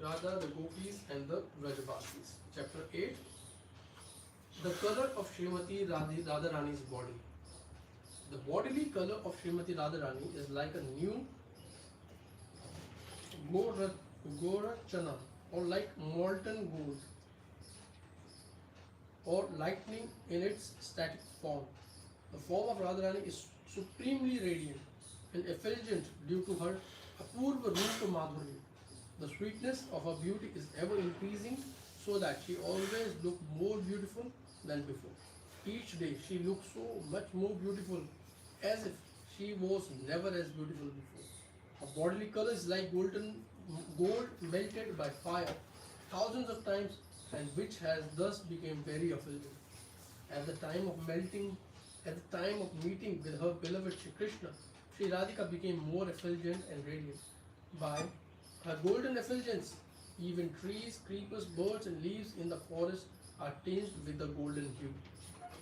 Radha, the Gopis and the Vrajavasis. Chapter 8. The color of Srimati Radharani's body. The bodily color of Srimati Radharani is like a new Gorachana or like molten gold or lightning in its static form. The form of Radharani is supremely radiant and effulgent due to her apurva rupa madhurya. The sweetness of her beauty is ever increasing so that she always looks more beautiful than before. Each day she looks so much more beautiful as if she was never as beautiful before. Her bodily color is like gold melted by fire thousands of times and which has thus become very effulgent. At the time of meeting with her beloved Shri Krishna, Shri Radhika became more effulgent and radiant. By her golden effulgence, even trees, creepers, birds and leaves in the forest are tinged with the golden hue.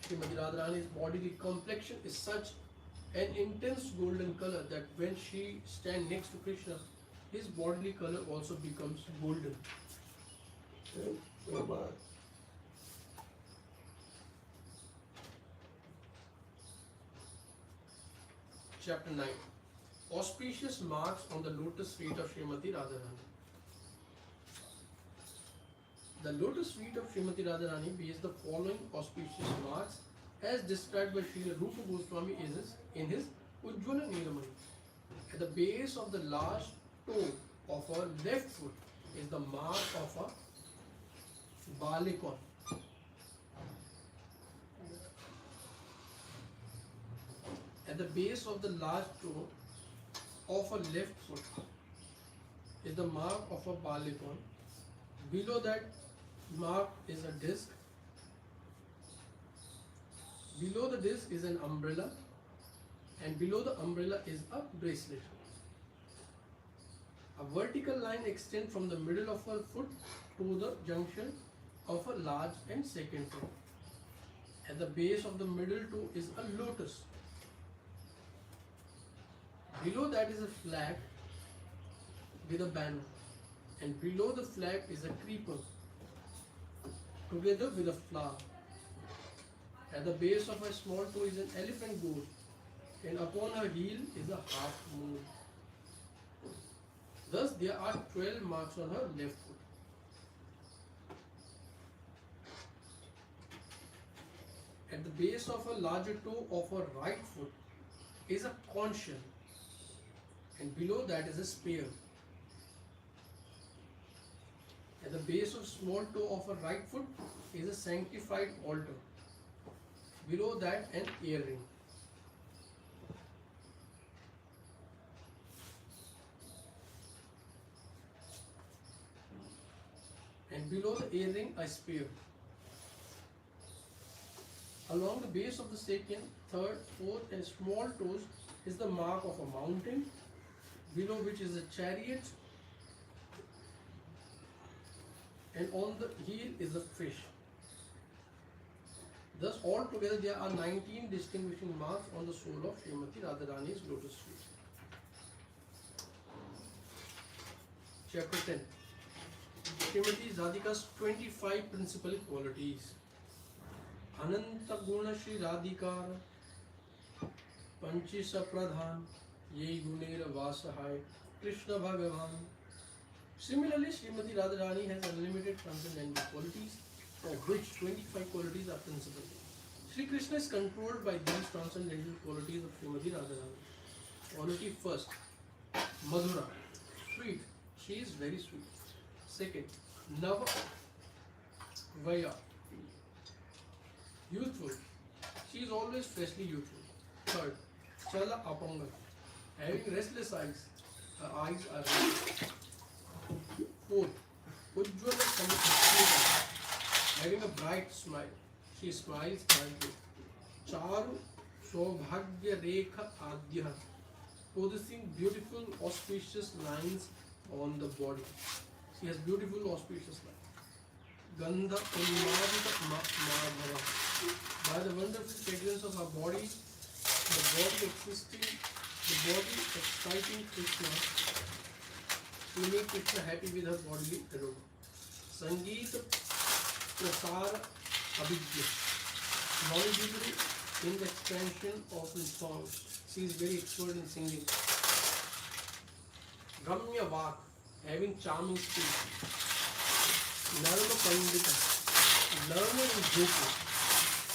Srimati Radharani's bodily complexion is such an intense golden color that when she stands next to Krishna, his bodily color also becomes golden. Chapter 9. Auspicious marks on the lotus feet of Srimati Radharani. The lotus feet of Srimati Radharani bears the following auspicious marks as described by Srila Rupa Goswami in his Ujjvala Nilamani. At the base of the large toe of her left foot is the mark of a balikon. At the base of the large toe of her left foot is the mark of a balikon. Below that mark is a disc. Below the disc is an umbrella, and below the umbrella is a bracelet. A vertical line extends from the middle of her foot to the junction of a large and second toe. At the base of the middle toe is a lotus. Below that is a flag with a banner, and below the flag is a creeper together with a flower. At the base of her small toe is an elephant goat, and upon her heel is a half moon. Thus there are 12 marks on her left foot. At the base of her larger toe of her right foot is a conch shell, and below that is a spear. At the base of small toe of her right foot is a sanctified altar. Below that an earring. And below the earring a spear. Along the base of the second, third, fourth and small toes is the mark of a mountain, below which is a chariot, and on the heel is a fish. Thus altogether there are 19 distinguishing marks on the sole of Srimati Radharani's lotus feet. Chapter 10. Srimati Radhika's 25 principal qualities. Ananta Guna Shri Radhikara Panchisa Pradhan Ye Gunera Vasahai Krishna Bhagavan Similarly, Srimati Radharani has unlimited transcendental qualities, of which 25 qualities are principal. Sri Krishna is controlled by these transcendental qualities of Srimati Radharani. Quality first, Madhura, sweet. She is very sweet. Second, Nava, Vaya, youthful. She is always freshly youthful. Third, Chala Apanga, having restless eyes. Her eyes are red. Fourth, Ujjwala Samutha, having a bright smile. She smiles brightly. Charu Saubhagya Rekha Adya, possessing beautiful auspicious lines on the body. She has beautiful auspicious lines. Gandha Unmadita Madhava, by the wonderful fragrance of her body, the body exciting Krishna, she makes Krishna happy with her bodily aroma. Sangeeta Prasara Abhidya, knowledgeable in the expansion of his songs. She is very expert in singing. Ramya Vak, having charming speech. Narma Pandita, learner in joking.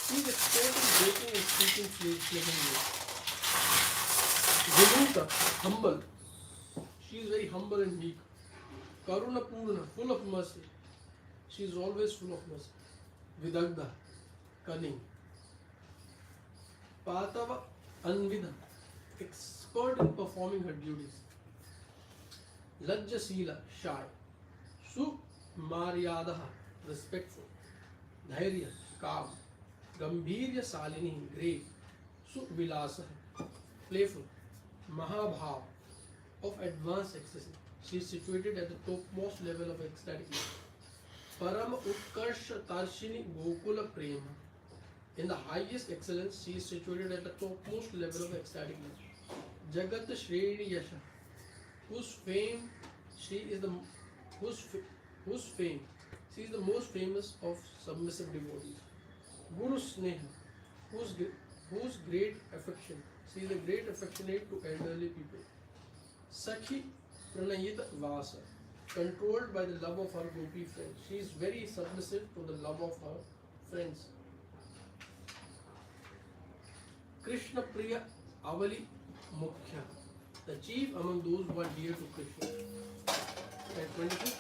She is expert in joking and speaking flavingly. Vinuta, humble. She is very humble and meek. Karuna Purna, full of mercy. She is always full of mercy. Vidagdha, cunning. Patava Anvidha, expert in performing her duties. Lajjasila, shy. Sumaryadaha, respectful. Dhairya, calm. Gambhirya Salini, grave. Suvilasa, playful. Mahabhav, of advanced ecstasy. She is situated at the topmost level of ecstatic love. Param Utkarsha Tarshini Gokula Prema. In the highest excellence, she is situated at the topmost level of ecstatic love. Jagat Shreni Yasha, whose fame she is the most famous of submissive devotees. Guru Sneha, whose great affection, she is a great affectionate to elderly people. Sakhi Pranayita Vasa, controlled by the love of her gopi friends. She is very submissive to the love of her friends. Krishna Priya Avali Mukhya, the chief among those who are dear to Krishna. And 26.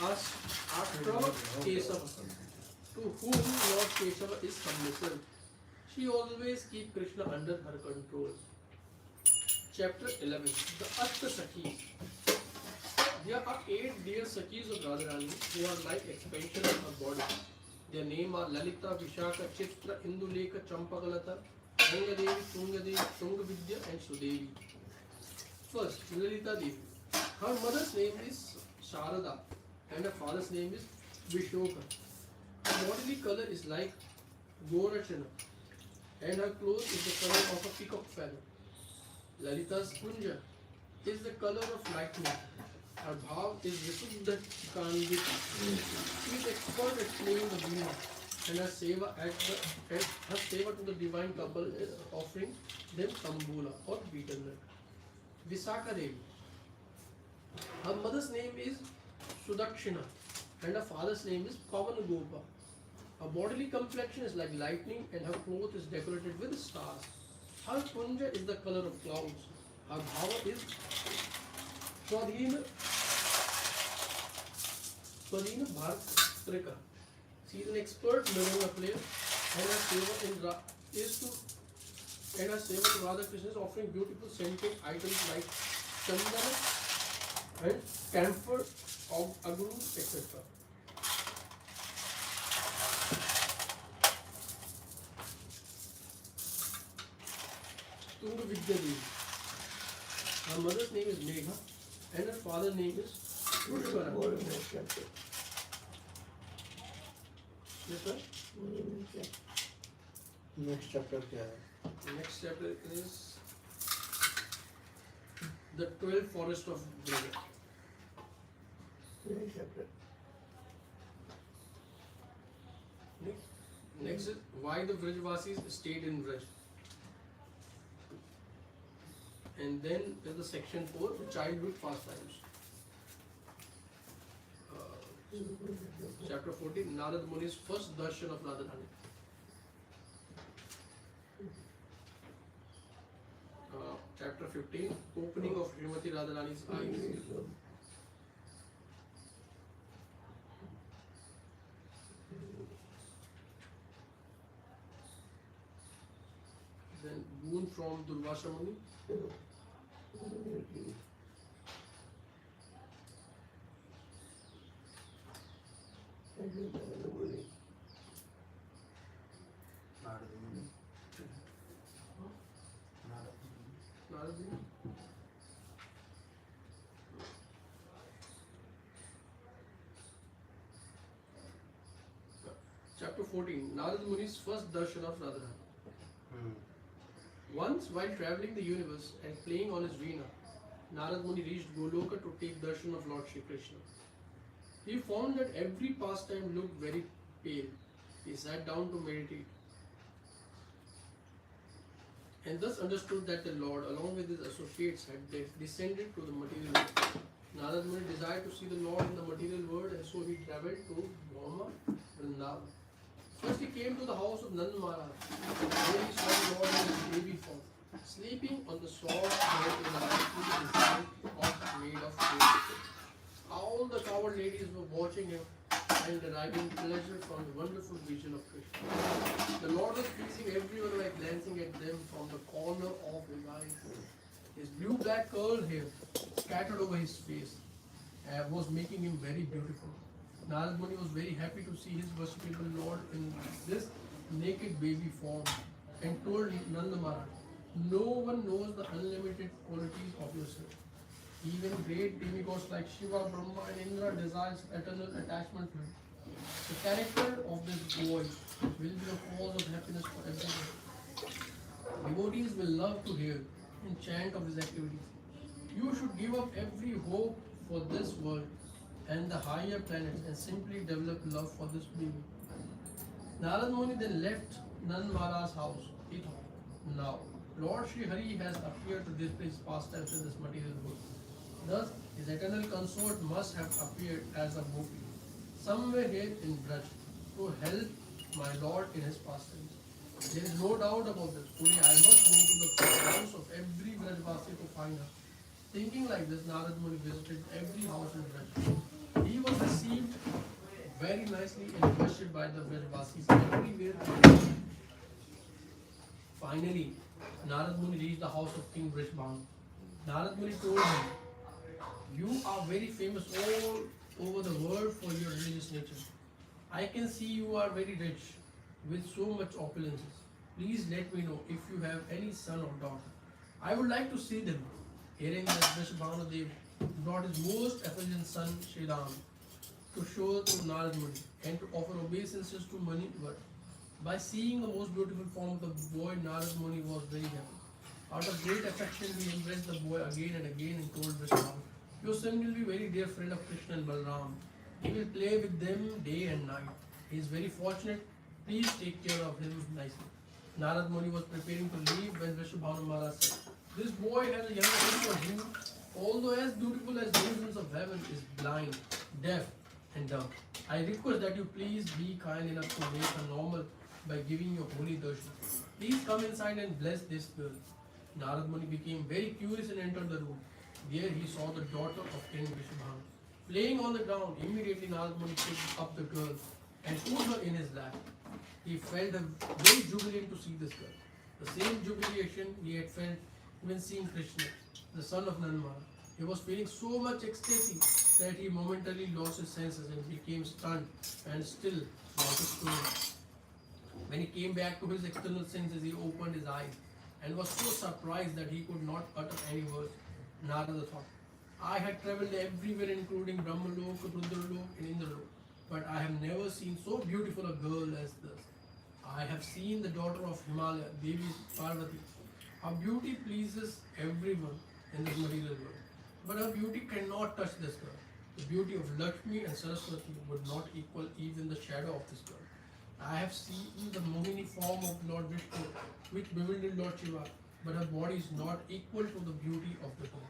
Ashrava Kesava, to whom Lord Kesava is submissive. She always keeps Krishna under her control. Chapter 11. The Ashta Sakhis. There are 8 dear Sakhis of Radharani who are like expansion of her body. Their name are Lalita, Vishaka, Chitra, Induleka, Champakalata, Rangadevi, Tungadevi, Tungavidya and Sudevi. First, Lalita Devi. Her mother's name is Sharada and her father's name is Vishoka. Her bodily color is like Gorachana and her clothes is the color of a peacock feather. Lalita's Puja is the color of lightning. Her bhav is Visuddha Kandita. She is expert at playing the veena and her seva to the divine couple is offering them tambula or beaten nut. Visakha Devi. Her mother's name is Sudakshina and her father's name is Pavanagopa. Her bodily complexion is like lightning and her cloth is decorated with stars. Her punja is the color of clouds. Her bhava is Swadhina Bhartrika. She is an expert mridanga player and her seva to Radha Krishna is offering beautiful scented items like chandana and camphor, agru, etc. Tungavidya Devi. Her mother's name is Megha and her father's name is Pushkara. Yes, sir? Next chapter क्या है? Next chapter is the 12 forest of Braja. Next chapter. Next is why the Vrajvasis stayed in Vraj. And then is the section 4, childhood pastimes. Chapter 14, Narad Muni's first darshan of Radharani. Chapter 15, opening of Srimati Radharani's eyes. Then boon from Durvasha Muni. Narad Muni. Chapter 14, Narad Muni's first darshan of Radharani. Once, while traveling the universe and playing on his veena, Narad Muni reached Goloka to take darshan of Lord Shri Krishna. He found that every pastime looked very pale. He sat down to meditate and thus understood that the Lord, along with his associates, had descended to the material world. Narad Muni desired to see the Lord in the material world, and so he travelled to Brahma Vrindavan. First he came to the house of Nand Maharaj, where he saw the Lord in his baby form, sleeping on the soft bed in a lightly designed cot made of gold. All the coward ladies were watching him and deriving pleasure from the wonderful vision of Krishna. The Lord was pleasing everyone by glancing at them from the corner of his eyes. His blue-black curled hair, scattered over his face, was making him very beautiful. Narad Muni was very happy to see his worshipable Lord in this naked baby form and told Nanda Maharaj, "No one knows the unlimited qualities of yourself. Even great demigods like Shiva, Brahma and Indra desire eternal attachment to him. The character of this boy will be a cause of happiness for everyone. Devotees will love to hear and chant of his activities. You should give up every hope for this world and the higher planets and simply develop love for this baby." Narad Muni then left Nand Maharaj's house. He thought, "Now, Lord Sri Hari has appeared to display his pastimes in this material world. Thus, his eternal consort must have appeared as a gopi, somewhere here in Braj, to help my Lord in his pastimes. There is no doubt about this. Today I must go to the house of every Brajvasi to find her." Thinking like this, Narad Muni visited every house in Braj. He was received very nicely and worshipped by the Brajvasis everywhere. Finally, Narad Muni reached the house of King Vrishbhanu. Narad Muni told him, "You are very famous all over the world for your religious nature. I can see you are very rich with so much opulences. Please let me know if you have any son or daughter. I would like to see them." Hearing that, Vrishbhanu Dev brought his most effulgent son Sridham to show to Narad Muni and to offer obeisances to Manivar. By seeing the most beautiful form of the boy, Narad Muni was very happy. Out of great affection, he embraced the boy again and again and told Vrishbhanu, "Your son will be very dear friend of Krishna and Balram. He will play with them day and night. He is very fortunate. Please take care of him nicely." Narad Muni was preparing to leave when Vrishbhanu Maharaj said, "This boy has a younger sister who, although as beautiful as visions of heaven, is blind, deaf, and dumb. I request that you please be kind enough to make her normal by giving your holy darshan. Please come inside and bless this girl." Narad Muni became very curious and entered the room. There he saw the daughter of King Vrishbhanu playing on the ground. Immediately Narad Muni picked up the girl and put her in his lap. He felt very jubilant to see this girl. The same jubilation he had felt when seeing Krishna, the son of Nand Maharaj. He was feeling so much ecstasy that he momentarily lost his senses and became stunned and still wanted to. When he came back to his external senses, he opened his eyes and was so surprised that he could not utter any words. Narada thought, "I had travelled everywhere, including Brahmalok, Rudralok, and Indralok, but I have never seen so beautiful a girl as this. I have seen the daughter of Himalaya, Devi Parvati. Her beauty pleases everyone in this material world, but her beauty cannot touch this girl. The beauty of Lakshmi and Saraswati would not equal even the shadow of this girl. I have seen the Mohini form of Lord Vishnu, which bewildered Lord Shiva, but her body is not equal to the beauty of the girl.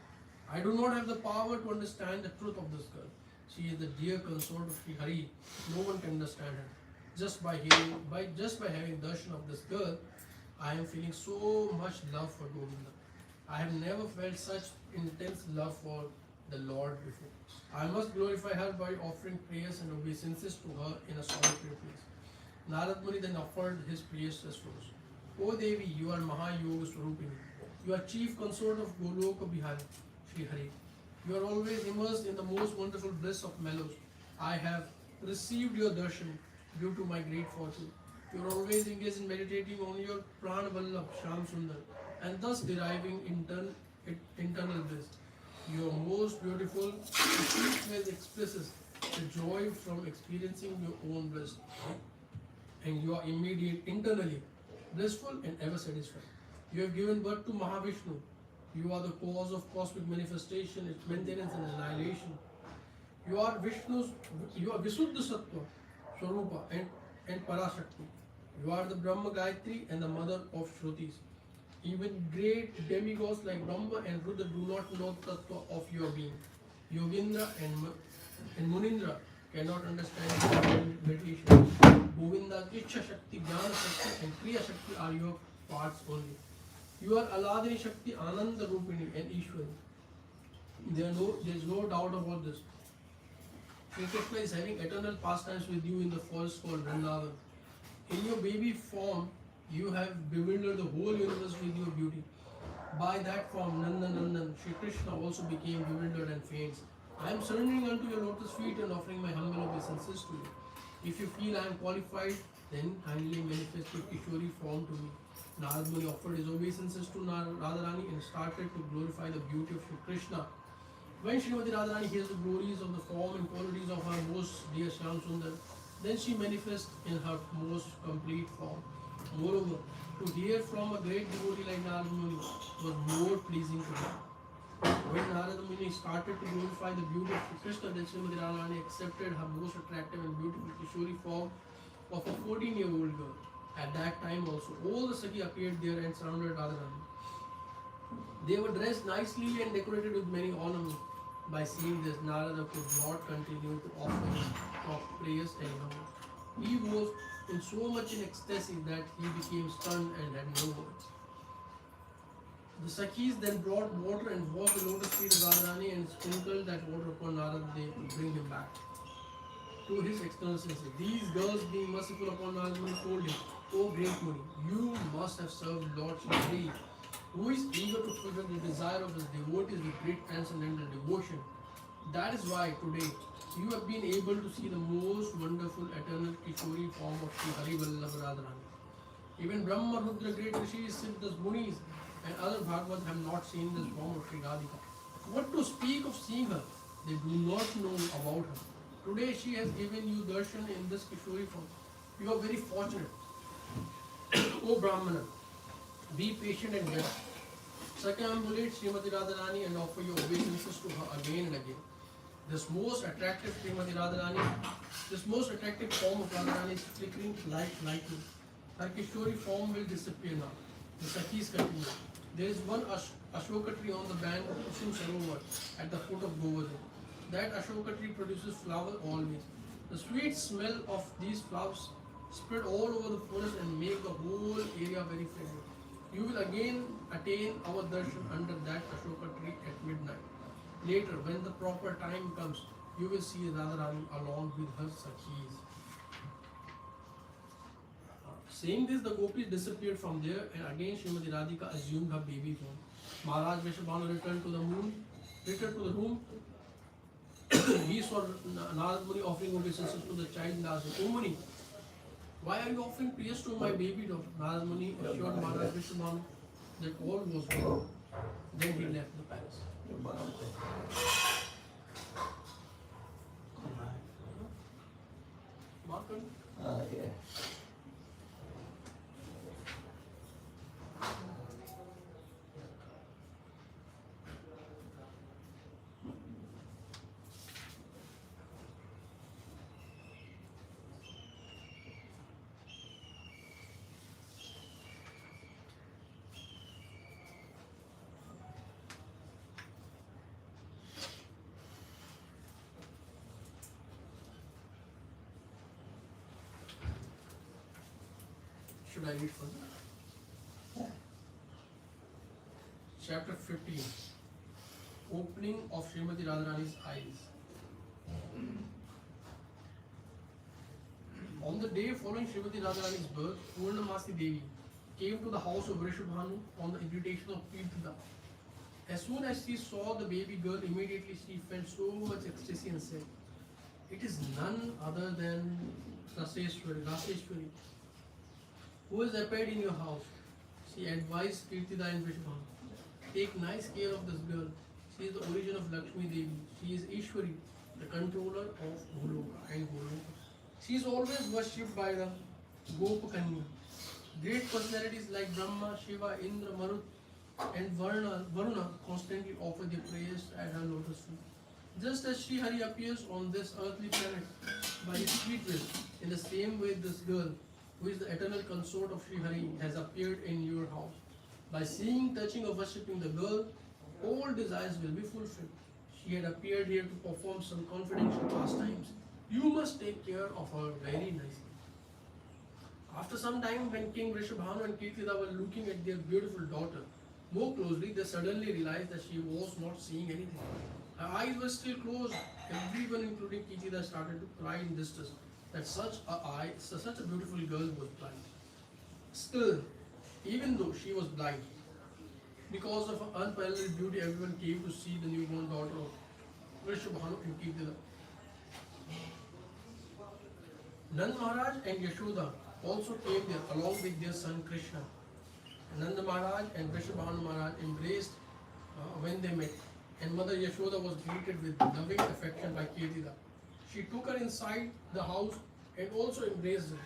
I do not have the power to understand the truth of this girl. She is the dear consort of Sri Hari. No one can understand her. Just by having darshan of this girl, I am feeling so much love for Govinda. I have never felt such intense love for the Lord before. I must glorify her by offering prayers and obeisances to her in a solitary place. Narad Muni then offered his prayers as follows. O Devi, you are Mahayoga Swarupini. You are chief consort of Goloka Bihari, Sri Hari. You are always immersed in the most wonderful bliss of mellows. I have received your darshan due to my great fortune. You are always engaged in meditating on your Pran Vallabh Sham Sundar and thus deriving internal bliss. Your most beautiful face expresses the joy from experiencing your own bliss, and you are immediate internally blissful and ever satisfied. You have given birth to Mahavishnu. You are the cause of cosmic manifestation, its maintenance and annihilation. You are Visuddha Sattva, Swarupa and Parashakti. You are the Brahma Gayatri and the mother of Shrutis. Even great demigods like Brahma and Rudra do not know the tattva of your being. Yogendra and Munindra cannot understand your meditation. Govinda's Ichha Shakti, Jnana Shakti and Kriya Shakti are your parts only. You are Aladini Shakti, Ananda Rupini and Ishwari. There is no doubt about this. Shri Krishna is having eternal pastimes with you in the forest called Vrindavan. In your baby form, you have bewildered the whole universe with your beauty. By that form, Nandan, Shri Krishna also became bewildered and faints. I am surrendering unto your lotus feet and offering my humble obeisances to you. If you feel I am qualified, then kindly manifest your Kishori form to me. Narad Muni offered his obeisances to Radharani and started to glorify the beauty of Shri Krishna. When Srimati Radharani hears the glories of the form and qualities of her most dear Shyam Sundar, then she manifests in her most complete form. Moreover, to hear from a great devotee like Narad Muni was more pleasing to her. When Narad Muni started to glorify the beauty of Shri Krishna, then Srimati Radharani accepted her most attractive and beautiful Kishori form of a 14-year-old girl. At that time also, all the Sakhi appeared there and surrounded Radharani. They were dressed nicely and decorated with many ornaments. By seeing this, Narada could not continue to offer prayers any longer. He was in so much in ecstasy that he became stunned and had no words. The Sakhis then brought water and washed the lotus feet of Radharani and sprinkled that water upon Narada Dev to bring him back to his external senses. These girls, being merciful upon Narada Muni, told him, O great Muni, you must have served Lord Shri, who is eager to fulfill the desire of his devotees with great transcendental devotion. That is why today you have been able to see the most wonderful eternal Kishori form of Sri Hari Vallabh Radharani. Even Brahma, Rudra, great Rishis, Siddhas, Munis and other Bhagavats have not seen this form of Sri Radhika. What to speak of seeing her? They do not know about her. Today she has given you darshan in this Kishori form. You are very fortunate. O Brahmana, be patient and wait. Circumambulate Srimati Radharani and offer your obeisances to her again and again. This most attractive form of Radharani is flickering like lightning. Her Kishori form will disappear now. The Sakhis continue. There is one Ashoka tree on the bank of Kusum Sarovar at the foot of Govardhan. That Ashoka tree produces flowers always. The sweet smell of these flowers spread all over the forest and make the whole area very fragrant. You will again attain our darshan under that Ashoka tree at midnight. Later, when the proper time comes, you will see Radharani along with her Sakhis. Saying this, the gopis disappeared from there, and again Srimati Radhika assumed her baby form. Maharaj Vrishabhanu returned to the room. He saw Narad Muni offering obeisances to the child and asked him, O Muni, why are you offering prayers to my baby daughter? Narad Muni assured Maharaj Vrishabhanu that all was well. Then he left the palace. Markan? Yeah. Should I read further? Chapter 15. Opening of Srimati Radharani's eyes. On the day following Srimati Radharani's birth, Purnamasi Devi came to the house of Vrishabhanu on the invitation of Kirtida. As soon as she saw the baby girl, immediately she felt so much ecstasy and said, "It is none other than Raseshwari, who has appeared in your house." She advised Kirtida and Vrishabhanu, "Take nice care of this girl. She is the origin of Lakshmi Devi. She is Ishwari, the controller of Goloka and Goloka. She is always worshipped by the Gopakanya. Great personalities like Brahma, Shiva, Indra, Marut, and Varuna constantly offer their prayers at her lotus feet. Just as Sri Hari appears on this earthly planet by his sweet will, in the same way this girl, who is the eternal consort of Sri Hari, has appeared in your house. By seeing, touching, or worshipping the girl, all desires will be fulfilled. She had appeared here to perform some confidential pastimes. You must take care of her very nicely." After some time, when King Vrishabhanu and Kirtida were looking at their beautiful daughter more closely, they suddenly realized that she was not seeing anything. Her eyes were still closed. Everyone, including Kirtida, started to cry in distress that such a beautiful girl was blind. Still, even though she was blind, because of her unparalleled beauty, everyone came to see the newborn daughter of Vrishabhanu and Kirtida. Nand Maharaj and Yashoda also came there along with their son Krishna. Nanda Maharaj and Vrishabhanu Maharaj embraced when they met, and Mother Yashoda was greeted with loving affection by Kirtida. She took her inside the house and also embraced her.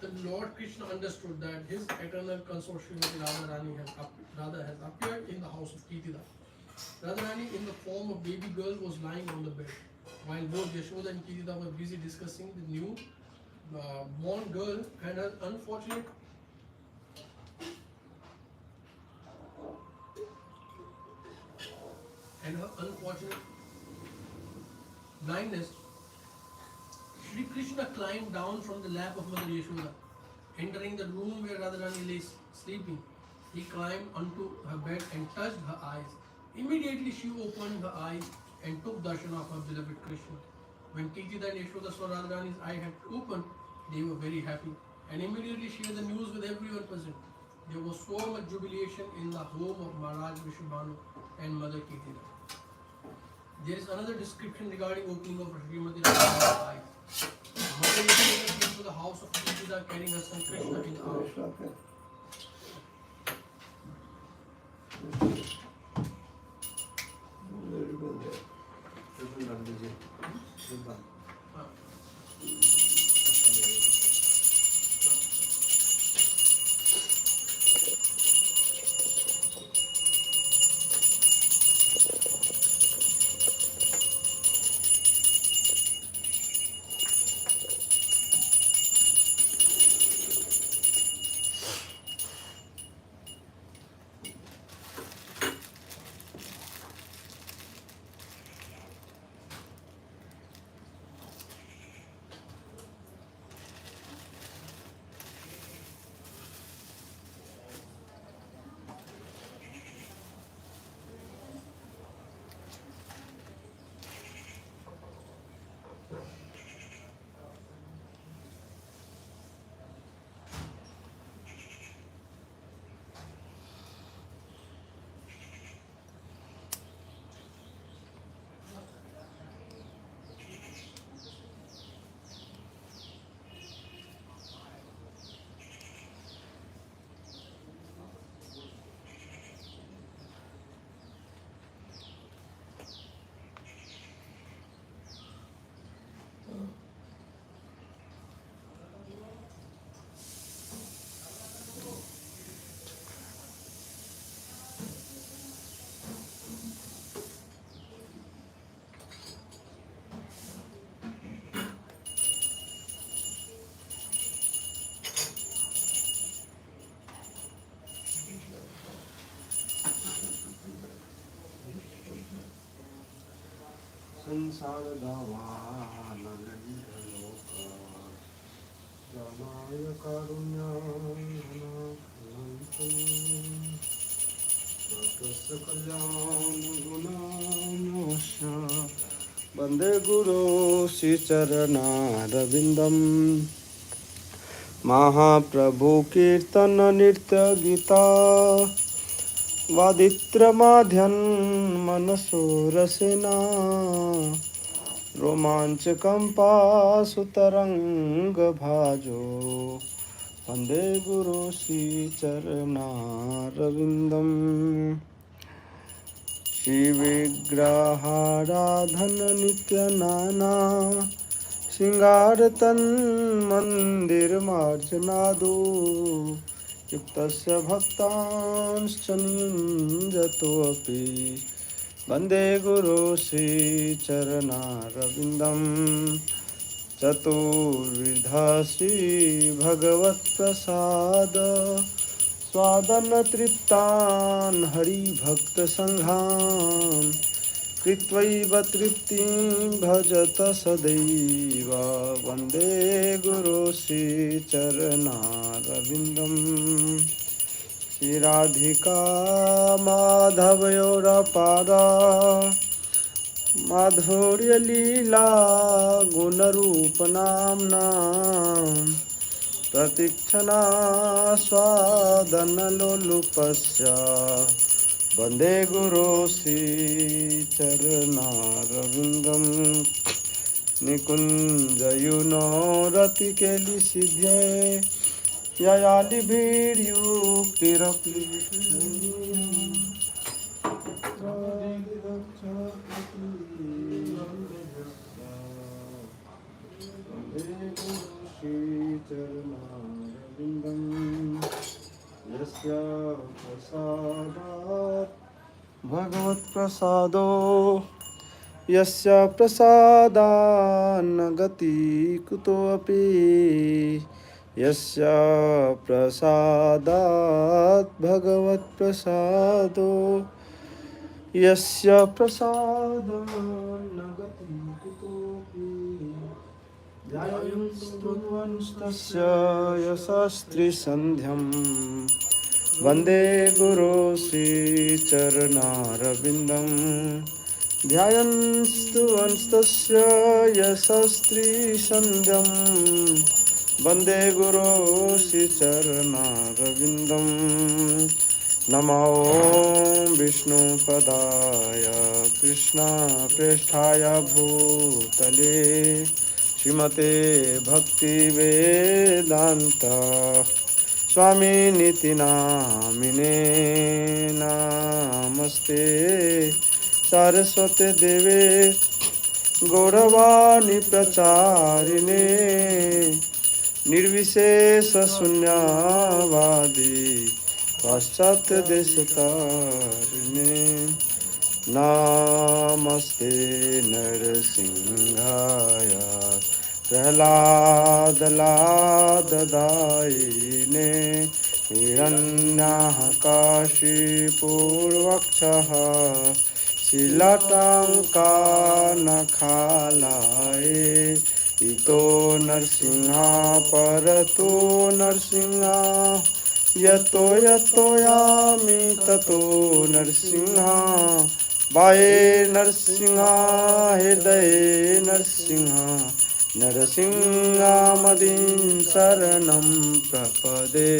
The Lord Krishna understood that his eternal consort Srimati Radharani has appeared in the house of Kirtida. Radharani in the form of baby girl was lying on the bed, while both Yashoda and Kirtida were busy discussing the new born girl and her unfortunate blindness. Sri Krishna climbed down from the lap of Mother Yashoda. Entering the room where Radharani lay sleeping, he climbed onto her bed and touched her eyes. Immediately she opened her eyes and took darshan of her beloved Krishna. When Kirtida and Yashoda saw Radharani's eye had opened, they were very happy and immediately shared the news with everyone present. There was so much jubilation in the home of Maharaj Vrishabhanu and Mother Kirtida. There is another description regarding opening of Srimati Radharani's eyes. Mother Yashoda came to the house of Kirtida carrying her son Krishna in arms. संसार दावानलोक रमाय कारुण्य सकल्यानुगुणानश्य वन्दे गुरो श्रीचरणारविन्दम् महाप्रभु कीर्तन नृत्य गीता वादित्रमाध्यन् मनसो रसेना रोमाञ्चकम्पा सुतरङ्गभाजो वन्दे गुरो श्रीचरणारविन्दम् श्रीविग्रहाराधन नित्यनाना शृङ्गारतन्मन्दिरमार्जनादो युक्तस्य भक्तांश्च नियुञ्जतोऽपि वन्दे गुरो श्रीचरणारविन्दम् चतुर्विधा श्रीभगवत्प्रसाद स्वादन तृप्तान् हरिभक्तसङ्घान् कृत्वैव तृप्तिं भजत सदैव वन्दे गुरो श्रीचरणारविन्दम् श्रीराधिका माधवयोरपारा माधुर्यलीला गुणरूपनाम्ना प्रतीक्षणा स्वादनलोलुपस्य वन्दे गुरो श्रीचरणारविन्दम् निकुञ्जयुनो रतिकेलिसिद्धे यस्य प्रसादात् भगवत्प्रसादो यस्य प्रसादान्न गति कुतोऽपि यस्य प्रसादात् भगवत्प्रसादो यस्य प्रसादान्न गति कुतोऽपि ध्यायन्तस्य यशस्त्रिसन्ध्यं वन्दे गुरो श्रीचरणारविन्दम् ध्यायन्तस्य यशस्त्रिसन्ध्यं वन्दे गुरो श्रीचरणारविन्दम् नमो विष्णुपदाय कृष्णप्रेष्ठाय भूतले श्रीमते भक्तिवेदान्त स्वामिनिति नामिने नमस्ते सरस्वती देवे गौरवाणी प्रचारिणे निर्विशेषशून्यवादी पाश्चात्यदेशतारिणे नमस्ते नरसिंहाय प्रह्लादलाददायिने हिरण्याः काशीपूर्वक्षः शिलटाङ्कानखालाये इतो नरसिंहा परतो नरसिंहा यतो यतो यामि ततो नरसिंहा बाये नरसिंहा हृदये नरसिंहा नरसिंहामदिं शरणं प्रपदे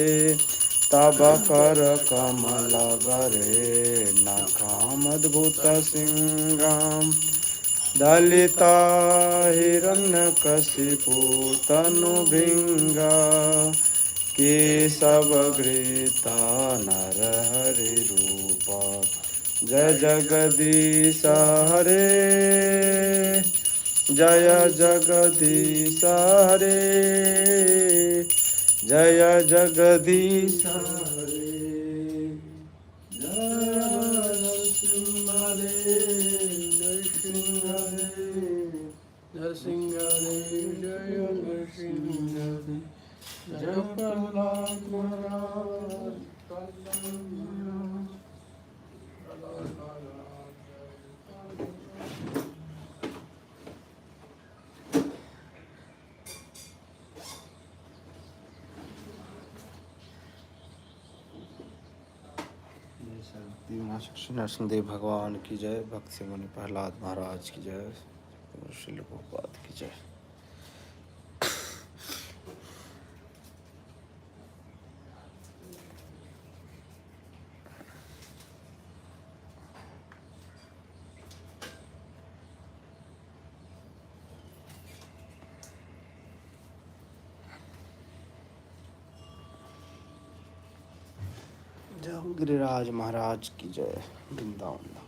तव करकमलगरे नखामद्भुतसिंहां दलिता हिरण्यकशिपुतनुभिङ्गा केशवगृहीता नरहरिरूप जय जगदीश हरे जय जगदीश हरे जय जगदीश हरे जय नरसिंह हरे नरसिंह हरे नरसिंह हरे जय नरसिंह हरे जय प्रहलाद महाराज Yes, sir. भक्ति विनाशक श्री नरसिंहदेव भगवान की जय। भक्त से मुनि प्रहलाद महाराज की जय। श्री प्रभुपाद की जय। जय गिरिराज महाराज की जय। वृंदावन।